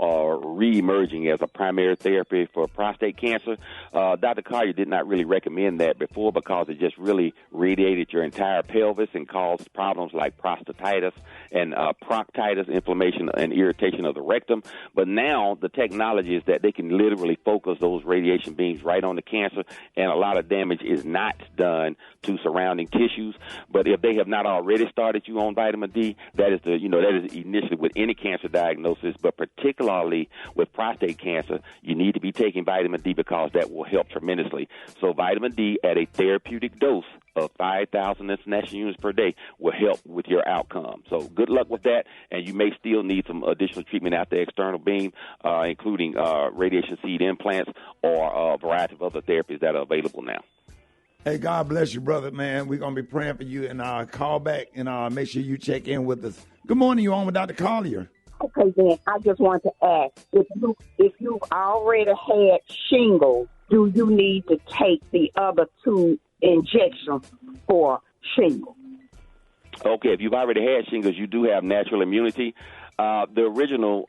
re-emerging as a primary therapy for prostate cancer. Dr. Collier did not really recommend that before because it just really radiated your entire pelvis and caused problems like prostatitis and proctitis, inflammation and irritation of the rectum. But now the technology is that they can literally focus those radiation beams right on the cancer, and a lot of damage is not done to surrounding tissues. But if they have not already started you on vitamin D, that is initially with any cancer diagnosis, but particularly with prostate cancer, you need to be taking vitamin D because that will help tremendously. So vitamin D at a therapeutic dose of 5,000 international units per day will help with your outcome. So good luck with that, and you may still need some additional treatment after external beam, including radiation seed implants or a variety of other therapies that are available now. Hey, God bless you, brother, man. We're going to be praying for you, and call back and make sure you check in with us. Good morning. You on with Dr. Collier. Okay, then, I just wanted to ask, if you've already had shingles, do you need to take the other 2 injections for shingles? Okay, if you've already had shingles, you do have natural immunity. The original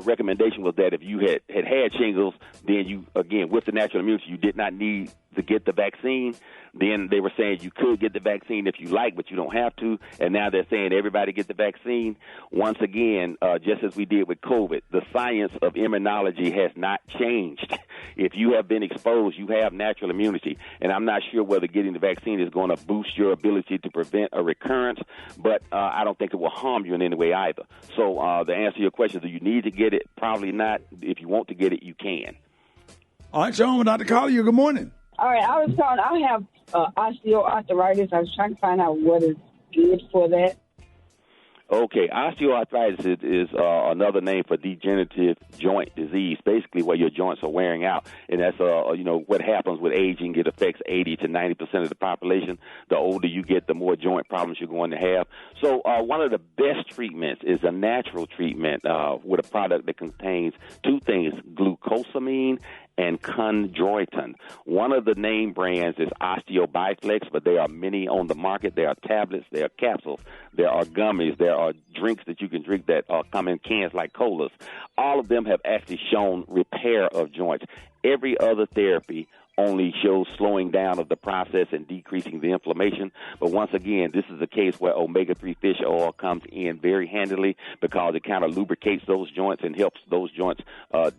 recommendation was that if you had shingles, then you, again, with the natural immunity, you did not need to get the vaccine. Then they were saying you could get the vaccine if you like, but you don't have to. And now they're saying everybody get the vaccine. Once again, just as we did with COVID, the science of immunology has not changed. If you have been exposed, you have natural immunity. And I'm not sure whether getting the vaccine is going to boost your ability to prevent a recurrence, but I don't think it will harm you in any way either. So to answer your question, do you need to get it? Probably not. If you want to get it, you can. All right, Sean, Dr. Collier, good morning. All right, I was calling. I have osteoarthritis. I was trying to find out what is good for that. Okay, osteoarthritis is another name for degenerative joint disease, basically where your joints are wearing out, and that's what happens with aging. It affects 80 to 90% of the population. The older you get, the more joint problems you're going to have. So one of the best treatments is a natural treatment with a product that contains two things: glucosamine and chondroitin. One of the name brands is OsteoBiflex, but there are many on the market. There are tablets, there are capsules, there are gummies, there are drinks that you can drink that come in cans like colas. All of them have actually shown repair of joints. Every other therapy only shows slowing down of the process and decreasing the inflammation. But once again, this is a case where omega-3 fish oil comes in very handily because it kind of lubricates those joints and helps those joints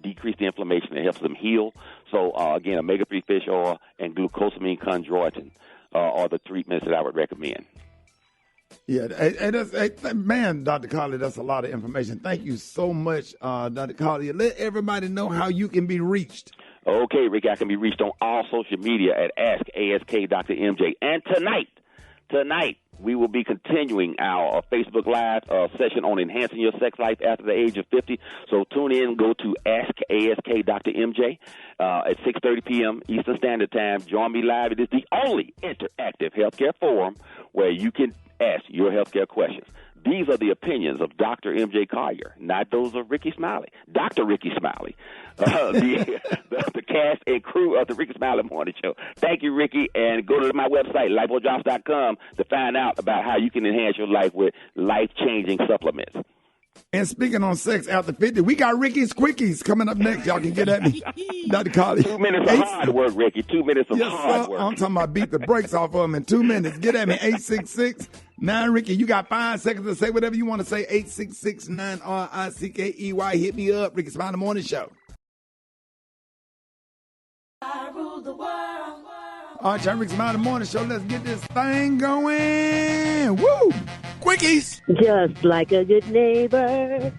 decrease the inflammation. It helps them heal. So, again, omega-3 fish oil and glucosamine chondroitin are the treatments that I would recommend. Yeah, man, Dr. Collier, that's a lot of information. Thank you so much, Dr. Collier. Let everybody know how you can be reached. Okay, Ricky, I can be reached on all social media at AskAskDrMJ. And tonight, we will be continuing our Facebook Live session on enhancing your sex life after the age of 50. So tune in, go to AskAskDrMJ at 6:30 p.m. Eastern Standard Time. Join me live. It is the only interactive healthcare forum where you can ask your healthcare questions. These are the opinions of Dr. M.J. Collier, not those of Rickey Smiley. Dr. Rickey Smiley, the cast and crew of the Rickey Smiley Morning Show. Thank you, Ricky, and go to my website, lifeoldrops.com, to find out about how you can enhance your life with life-changing supplements. And speaking on sex after 50, we got Ricky's Quickies coming up next. Y'all can get at me, Dr. Collier. 2 minutes of hard work, Ricky. 2 minutes of hard work. I'm talking about beat the brakes off of them in 2 minutes. Get at me, 866-9-RICKY. You got 5 seconds to say whatever you want to say. 866-9-RICKEY. Hit me up, Rickey Smiley Morning Show. I rule the world. All right, Rickey Smiley Morning Show. Let's get this thing going. Woo! Quickies. Just like a good neighbor,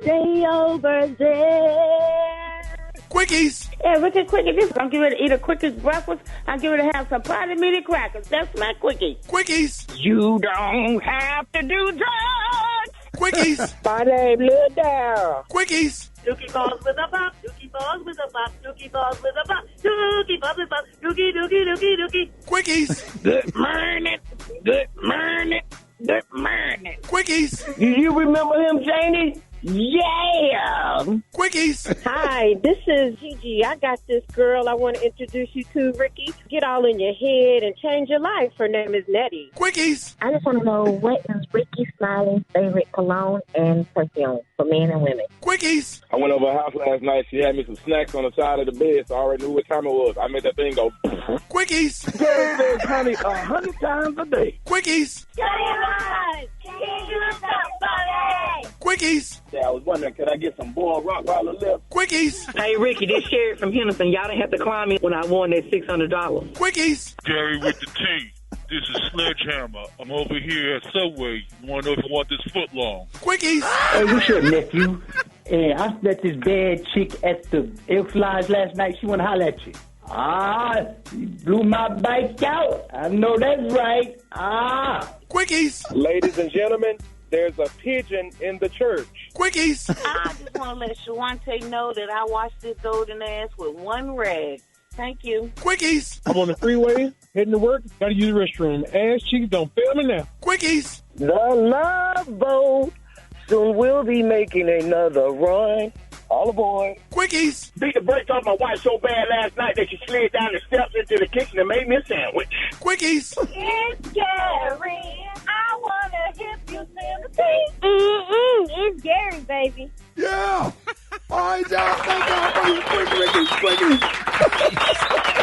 stay over there. Quickies. Yeah, Ricky, Quickie, this I'm getting ready to eat a Quickies breakfast. I'm getting ready to have some potted meat and crackers. That's my Quickie. Quickies. You don't have to do drugs. Quickies. My name Lil Darryl. Quickies. Dookie balls with a bop, dookie balls with a bop, dookie balls with a bop, dookie balls with a bop, dookie, dookie, dookie, dookie. Quickies. Good morning, good morning, good morning. Quickies. Do you remember him, Janie? Yeah. Quickies. Hi, this is Gigi. I got this girl I want to introduce you to, Ricky. Get all in your head and change your life. Her name is Nettie. Quickies. I just want to know, what is Rickey Smiley's favorite cologne and perfume for men and women? Quickies. I went over her house last night. She had me some snacks on the side of the bed, so I already knew what time it was. I made that thing go. Quickies. Gary says honey 100 times a day. Quickies. Quickies. Yeah, I was wondering, could I get some boiled rock while I live? Quickies. Hey, Ricky, this Sherry from Henderson. Y'all didn't have to climb me when I won that $600. Quickies. Jerry with the T. This is Sledgehammer. I'm over here at Subway. You want to know if I want this foot long? Quickies. Hey, what's up, nephew? And I met this bad chick at the Elks Lodge last night. She want to holler at you. She blew my bike out. I know that's right. Quickies. Ladies and gentlemen, there's a pigeon in the church. Quickies. I just want to let Shawante know that I washed this golden ass with one rag. Thank you. Quickies. I'm on the freeway, heading to work. Got to use the restroom. Ass cheeks don't fail me now. Quickies. The love boat soon will be making another run. All aboard. Quickies. Beat the brakes off my wife so bad last night that she slid down the steps into the kitchen and made me a sandwich. Quickies. It's Gary. I want to hip you sympathy. It's Gary. baby. Yeah. All right, y'all. Thank y'all for your quick.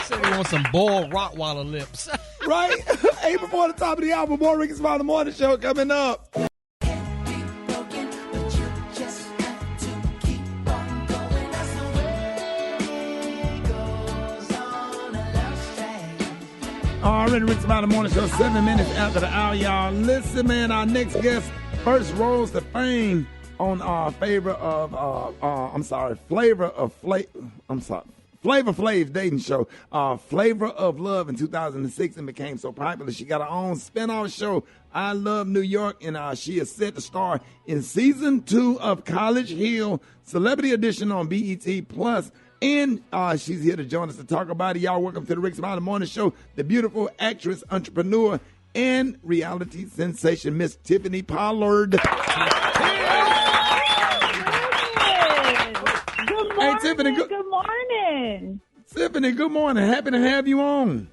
Said he wants some boiled Rottweiler lips. Right? Hey, before the top of the hour, more Rickey Smiley Morning Show coming up. Already Rickey Smiley Morning Show, 7 minutes after the hour, y'all. Listen, man, our next guest first rose to fame on Flavor Flav's dating show, Flavor of Love in 2006, and became so popular. She got her own spinoff show, I Love New York, and she is set to star in season 2 of College Hill, Celebrity Edition on BET Plus. And she's here to join us to talk about it. Y'all, welcome to the Rickey Smiley Morning Show, the beautiful actress, entrepreneur, and reality sensation, Miss Tiffany Pollard. Good morning. Hey, Tiffany. Good morning. Tiffany, good morning. Happy to have you on.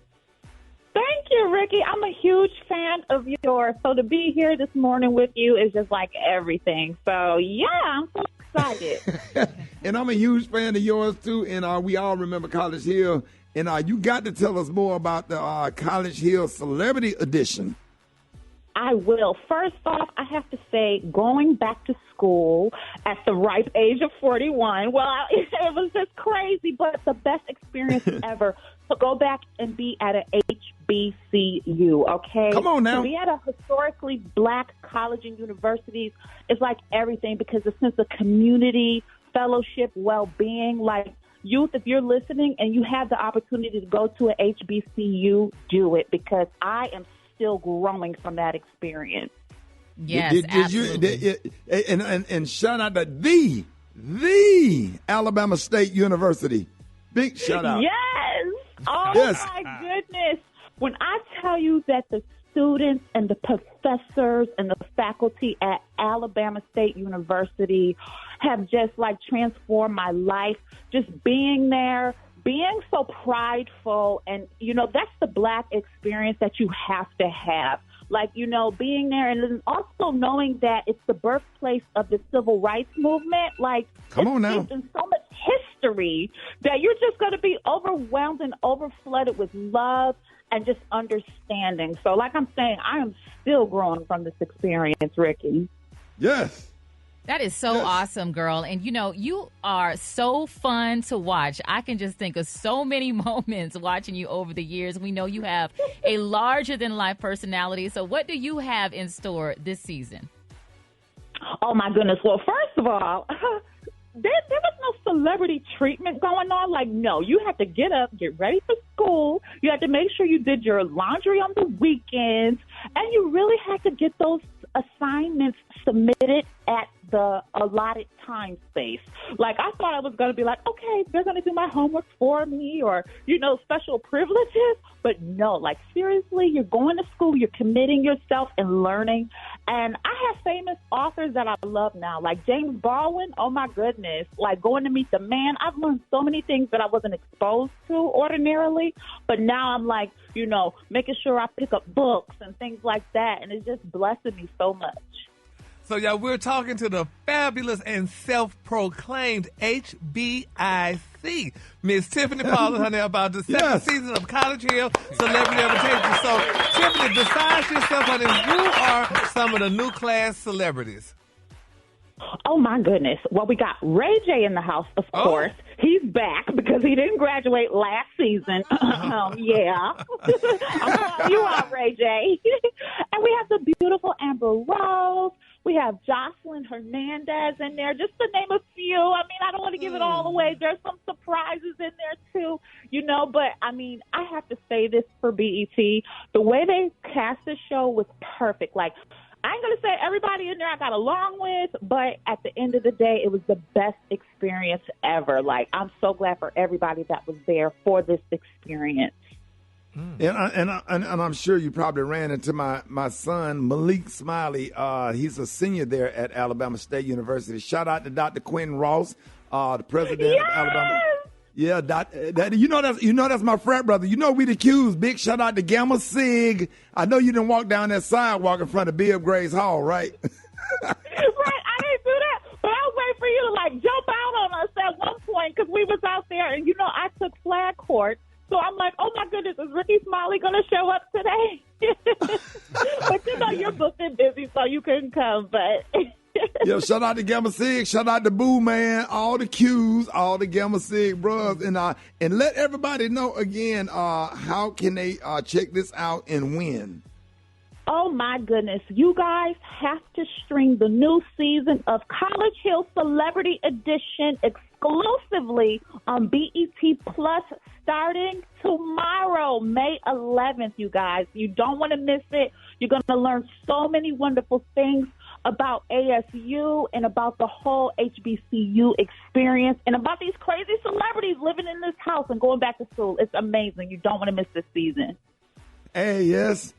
Thank you, Rickey. I'm a huge fan of yours. So to be here this morning with you is just like everything. So, yeah, I'm so excited. And I'm a huge fan of yours, too. And we all remember College Hill. And you got to tell us more about the College Hill Celebrity Edition. I will. First off, I have to say, going back to school at the ripe age of 41, well, it was just crazy, but the best experience ever to go back and be at an HBCU, okay? Come on now. To be at a historically black college and universities is like everything because the sense of community, fellowship, well-being, like youth, if you're listening and you have the opportunity to go to an HBCU, do it because I am still growing from that experience. Yes, absolutely. And shout out to the Alabama State University. Big shout out. Yes. Oh, yes. My goodness. When I tell you that the students and the professors and the faculty at Alabama State University have just like transformed my life, just being there, being so prideful, and, you know, that's the black experience that you have to have. Like, you know, being there and then also knowing that it's the birthplace of the civil rights movement. Like, come on now. It's so much history that you're just going to be overwhelmed and overflooded with love and just understanding. So, like I'm saying, I am still growing from this experience, Rickey. Yes. That is so awesome, girl. And, you know, you are so fun to watch. I can just think of so many moments watching you over the years. We know you have a larger-than-life personality. So what do you have in store this season? Oh, my goodness. Well, first of all, there was no celebrity treatment going on. Like, no, you had to get up, get ready for school. You had to make sure you did your laundry on the weekends. And you really had to get those assignments submitted at the allotted time space. Like, I thought I was going to be like, okay, they're going to do my homework for me or, you know, special privileges. But no, like, seriously, you're going to school, you're committing yourself and learning. And I have famous authors that I love now, like James Baldwin. Oh, my goodness. Like, going to meet the man. I've learned so many things that I wasn't exposed to ordinarily. But now I'm like, you know, making sure I pick up books and things like that. And it's just blessing me so much. So, y'all, we're talking to the fabulous and self-proclaimed HBIC, Miss Tiffany Pollard, honey, about the second season of College Hill Celebrity Invitation. So, Tiffany, besides yourself, honey, who are some of the new class celebrities? Oh, my goodness. Well, we got Ray J in the house, of course. He's back because he didn't graduate last season. Yeah. I'm calling you out, Ray J. And we have the beautiful Amber Rose. We have Jocelyn Hernandez in there, just to name a few. I mean, I don't want to give it all away. There's some surprises in there, too, you know. But, I mean, I have to say this for BET. The way they cast this show was perfect. Like, I ain't going to say everybody in there I got along with, but at the end of the day, it was the best experience ever. Like, I'm so glad for everybody that was there for this experience. And I'm sure you probably ran into my son, Malik Smiley. He's a senior there at Alabama State University. Shout out to Dr. Quentin Ross, the president of Alabama. Yeah, you know that's my frat brother. You know we the Q's. Big shout out to Gamma Sig. I know you didn't walk down that sidewalk in front of Bill Gray's Hall, right? Right, I didn't do that, but I crying because we was out there, and, I took flag court. So I'm like, oh, my goodness, is Rickey Smiley going to show up today? But, you're booked and busy, so you couldn't come. But Yo, shout out to Gamma Sig, shout out to Boo Man, all the Qs, all the Gamma Sig bros, and let everybody know again how can they check this out and when. Oh, my goodness. You guys have to stream the new season of College Hill Celebrity Edition exclusively on BET Plus starting tomorrow, May 11th, you guys. You don't want to miss it. You're going to learn so many wonderful things about ASU and about the whole HBCU experience and about these crazy celebrities living in this house and going back to school. It's amazing. You don't want to miss this season. Hey, yes.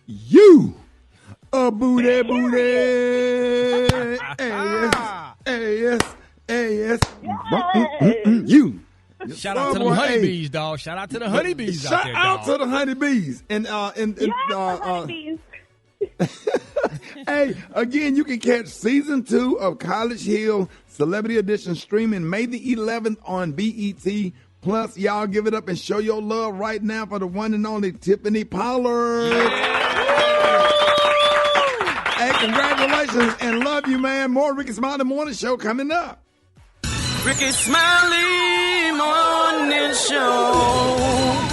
You a booty. You. Shout out to the honeybees, dog. Shout out to the honeybees out there, dog. Shout out to the honeybees. Honeybees. Hey, again, you can catch season 2 of College Hill Celebrity Edition streaming May the 11th on BET. Plus, y'all give it up and show your love right now for the one and only Tiffany Pollard. Hey, congratulations and love you, man. More Rickey Smiley Morning Show coming up. Rickey Smiley Morning Show.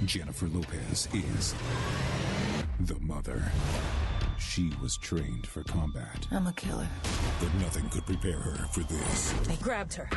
Jennifer Lopez is the mother. She was trained for combat. I'm a killer. But nothing could prepare her for this. They grabbed her.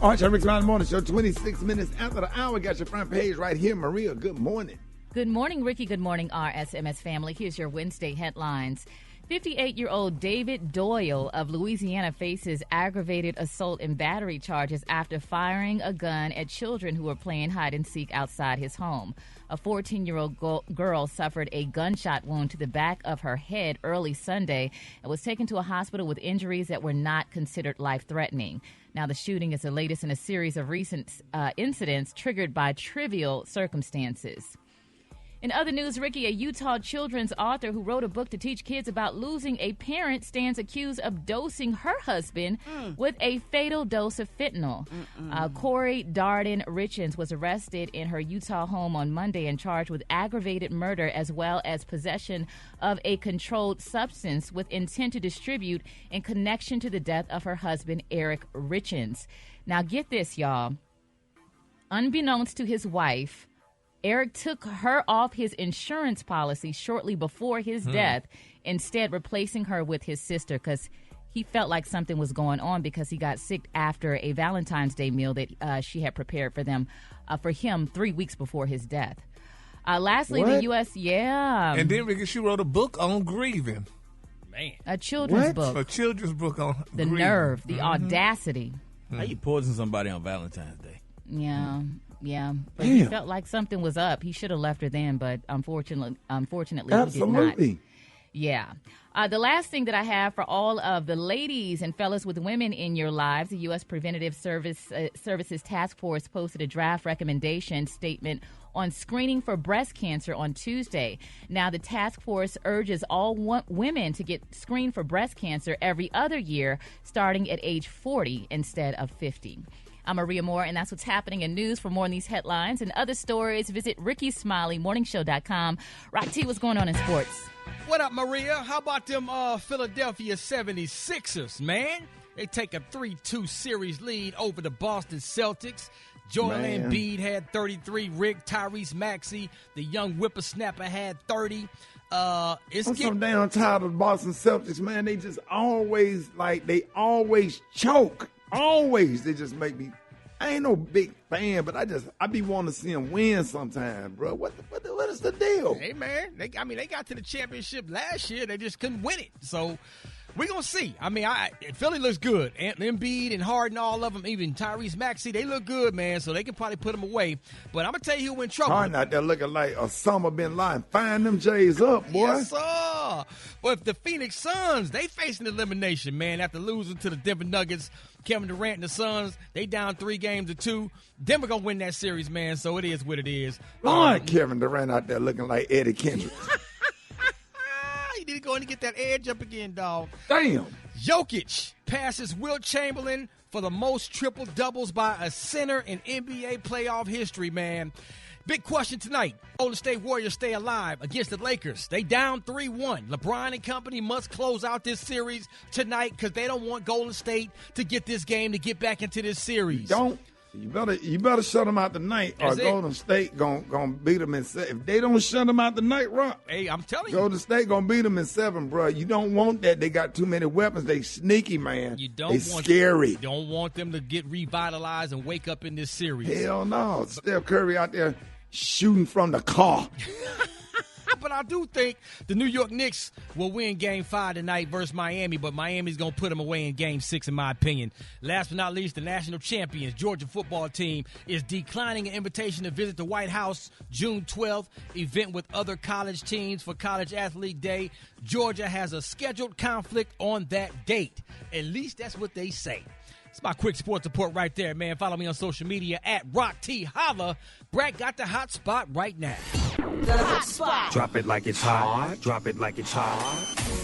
All right, Rickey Smiley Morning Show, 26 minutes after the hour. Got your front page right here. Maria, good morning. Good morning, Ricky. Good morning, RSMS family. Here's your Wednesday headlines. 58-year-old David Doyle of Louisiana faces aggravated assault and battery charges after firing a gun at children who were playing hide-and-seek outside his home. A 14-year-old girl suffered a gunshot wound to the back of her head early Sunday and was taken to a hospital with injuries that were not considered life-threatening. Now, the shooting is the latest in a series of recent incidents triggered by trivial circumstances. In other news, Ricky, a Utah children's author who wrote a book to teach kids about losing a parent stands accused of dosing her husband with a fatal dose of fentanyl. Corey Darden Richens was arrested in her Utah home on Monday and charged with aggravated murder as well as possession of a controlled substance with intent to distribute in connection to the death of her husband, Eric Richens. Now, get this, y'all. Unbeknownst to his wife, Eric took her off his insurance policy shortly before his death, instead replacing her with his sister because he felt like something was going on because he got sick after a Valentine's Day meal that she had prepared for him 3 weeks before his death. Lastly, the U.S. And then, Ricky, she wrote a book on grieving. Man. A children's book. A children's book on the grieving. nerve, the audacity. How you poison somebody on Valentine's Day? Yeah. But he felt like something was up. He should have left her then, but unfortunately, he did not. Yeah. The last thing that I have for all of the ladies and fellas with women in your lives, the U.S. Preventative Services Task Force posted a draft recommendation statement on screening for breast cancer on Tuesday. Now, the task force urges all women to get screened for breast cancer every other year, starting at age 40 instead of 50. I'm Maria Moore, and that's what's happening in news. For more on these headlines and other stories, visit RickeySmileyMorningShow.com. Rock T, what's going on in sports? What up, Maria? How about them Philadelphia 76ers, man? They take a 3-2 series lead over the Boston Celtics. Joel Embiid had 33. Tyrese Maxey, the young whippersnapper, had 30. I'm so damn tired of the Boston Celtics, man. They just always, choke. Always. They just make me, I ain't no big fan, but I be wanting to see them win sometime, bro. What is the deal? Hey, man, they got to the championship last year. They just couldn't win it. So we're going to see. I mean, Philly looks good. Embiid and Harden, all of them, even Tyrese Maxey, they look good, man, so they can probably put them away. But I'm going to tell you who in trouble. Harden out there looking like Osama bin Laden. Find them J's up, boy. Yes, sir. But if the Phoenix Suns, they facing elimination, man, after losing to the Denver Nuggets. Kevin Durant and the Suns, they down 3-2. Denver going to win that series, man, so it is what it is. Lord, Kevin Durant out there looking like Eddie Kendricks. He need to go going to get that edge up again, dog. Damn. Jokic passes Wilt Chamberlain for the most triple-doubles by a center in NBA playoff history, man. Big question tonight. Golden State Warriors stay alive against the Lakers. They down 3-1. LeBron and company must close out this series tonight because they don't want Golden State to get this game to get back into this series. You better shut them out tonight, or Golden State gonna beat them in 7. If they don't shut them out tonight, Rock. Hey, I'm telling you, Golden State gonna beat them in 7, bro. You don't want that. They got too many weapons. They sneaky, man. They scary. You don't want them to get revitalized and wake up in this series. Hell no. Steph Curry out there shooting from the car. But I do think the New York Knicks will win Game 5 tonight versus Miami, but Miami's going to put them away in Game 6, in my opinion. Last but not least, the national champions, Georgia football team, is declining an invitation to visit the White House June 12th, event with other college teams for College Athlete Day. Georgia has a scheduled conflict on that date. At least that's what they say. It's my quick sports report right there, man. Follow me on social media at Rock T. Holla. Brad got the hot spot right now. The hot spot. Drop it like it's hot. Drop it like it's hot.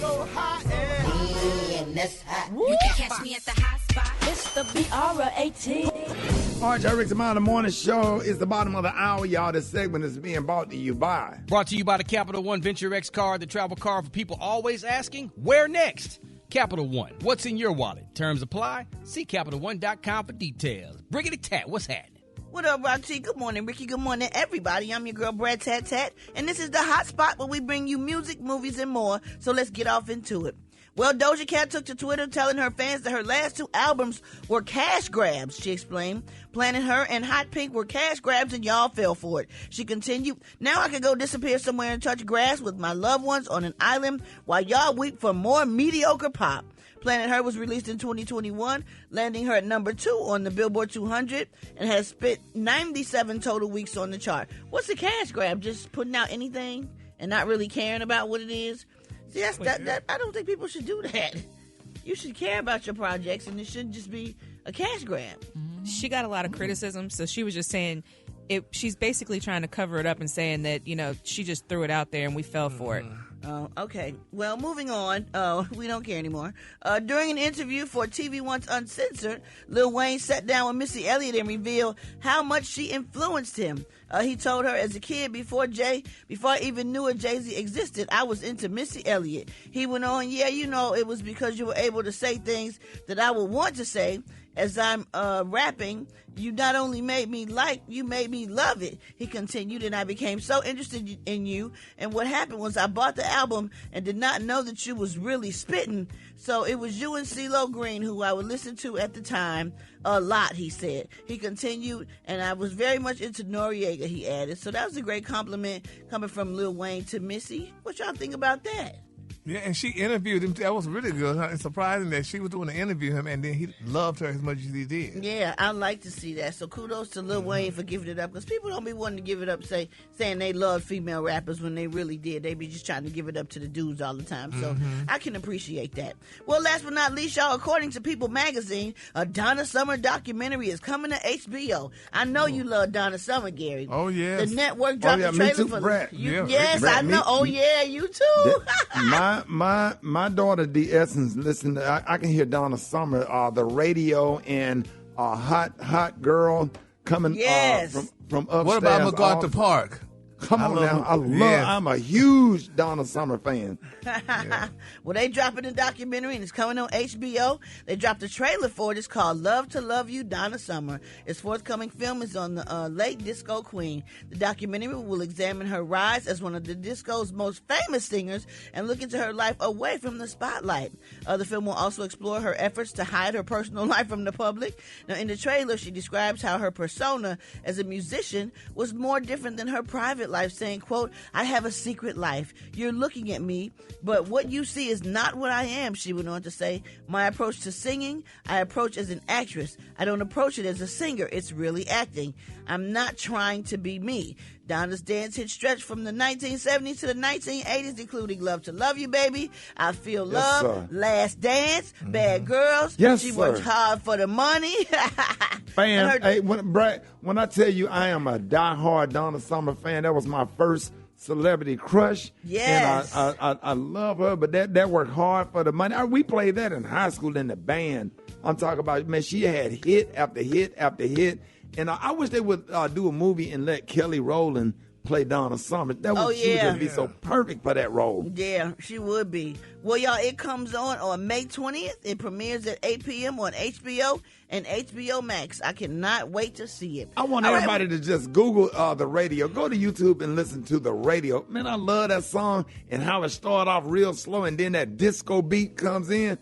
So hot and that's hot. You can catch me at the hot spot. It's the BRAT. All right, y'all, Rickey Smiley Morning Show is the bottom of the hour, y'all. This segment is being brought to you by. Brought to you by the Capital One Venture X card, the travel card for people always asking, where next? Capital One, what's in your wallet? Terms apply. See CapitalOne.com for details. Briggity Tat, what's happening? What up, Roxy? Good morning, Ricky. Good morning, everybody. I'm your girl, Brad Tat Tat, and this is the hot spot where we bring you music, movies, and more. So let's get off into it. Well, Doja Cat took to Twitter telling her fans that her last 2 albums were cash grabs, she explained. Planet Her and Hot Pink were cash grabs and y'all fell for it. She continued, now I can go disappear somewhere and touch grass with my loved ones on an island while y'all weep for more mediocre pop. Planet Her was released in 2021, landing her at number 2 on the Billboard 200 and has spent 97 total weeks on the chart. What's a cash grab? Just putting out anything and not really caring about what it is? See, that I don't think people should do that. You should care about your projects, and it shouldn't just be a cash grab. She got a lot of criticism, so she was just saying she's basically trying to cover it up and saying that, she just threw it out there and we fell for it. Oh, okay. Well, moving on. We don't care anymore. During an interview for TV Once Uncensored, Lil Wayne sat down with Missy Elliott and revealed how much she influenced him. He told her, as a kid, before I even knew a Jay-Z existed, I was into Missy Elliott. He went on, it was because you were able to say things that I would want to say. As I'm rapping, you not only made me you made me love it. He continued, and I became so interested in you. And what happened was I bought the album and did not know that you was really spitting. So it was you and CeeLo Green who I would listen to at the time a lot, he said. He continued, and I was very much into Noriega, he added. So that was a great compliment coming from Lil Wayne to Missy. What y'all think about that? Yeah, and she interviewed him. That was really good. It's surprising that she was doing to interview him, and then he loved her as much as he did. Yeah, I like to see that. So kudos to Lil Wayne for giving it up, because people don't be wanting to give it up, saying they love female rappers when they really did. They be just trying to give it up to the dudes all the time. So I can appreciate that. Well, last but not least, y'all, according to People Magazine, a Donna Summer documentary is coming to HBO. I know you love Donna Summer, Gary. Oh, yes. The network dropped the trailer for Brad. Yes, Brad, I know. Oh, yeah, you too. My daughter, D. Essence, listen. I can hear Donna Summer, the radio, and hot girl coming from upstairs. What about MacArthur Park? Come on now. I'm a huge Donna Summer fan. Yeah. Well, they dropping the documentary, and it's coming on HBO. They dropped a trailer for it. It's called Love to Love You, Donna Summer. Its forthcoming film is on the late disco queen. The documentary will examine her rise as one of the disco's most famous singers and look into her life away from the spotlight. The film will also explore her efforts to hide her personal life from the public. Now, in the trailer, she describes how her persona as a musician was more different than her private life, saying, quote, I have a secret life. You're looking at me, but what you see is not what I am, she went on to say. My approach to singing, I approach as an actress. I don't approach it as a singer. It's really acting. I'm not trying to be me. Donna's dance hit stretched from the 1970s to the 1980s, including Love to Love You, Baby, I Feel Love, Last Dance, Bad Girls. Yes, she sir. worked hard for the money. Fan, when I tell you I am a diehard Donna Summer fan, that was my first Celebrity Crush. Yes. And I love her, but that worked hard for the money. We played that in high school in the band. I'm talking about, man, she had hit after hit after hit. And I wish they would do a movie and let Kelly Rowland play Donna Summer. She would just be so perfect for that role. Yeah, she would be. Well, y'all, it comes on May 20th. It premieres at 8 p.m. on HBO and HBO Max. I cannot wait to see it. I want everybody to just Google the radio. Go to YouTube and listen to the radio. Man, I love that song and how it started off real slow and then that disco beat comes in.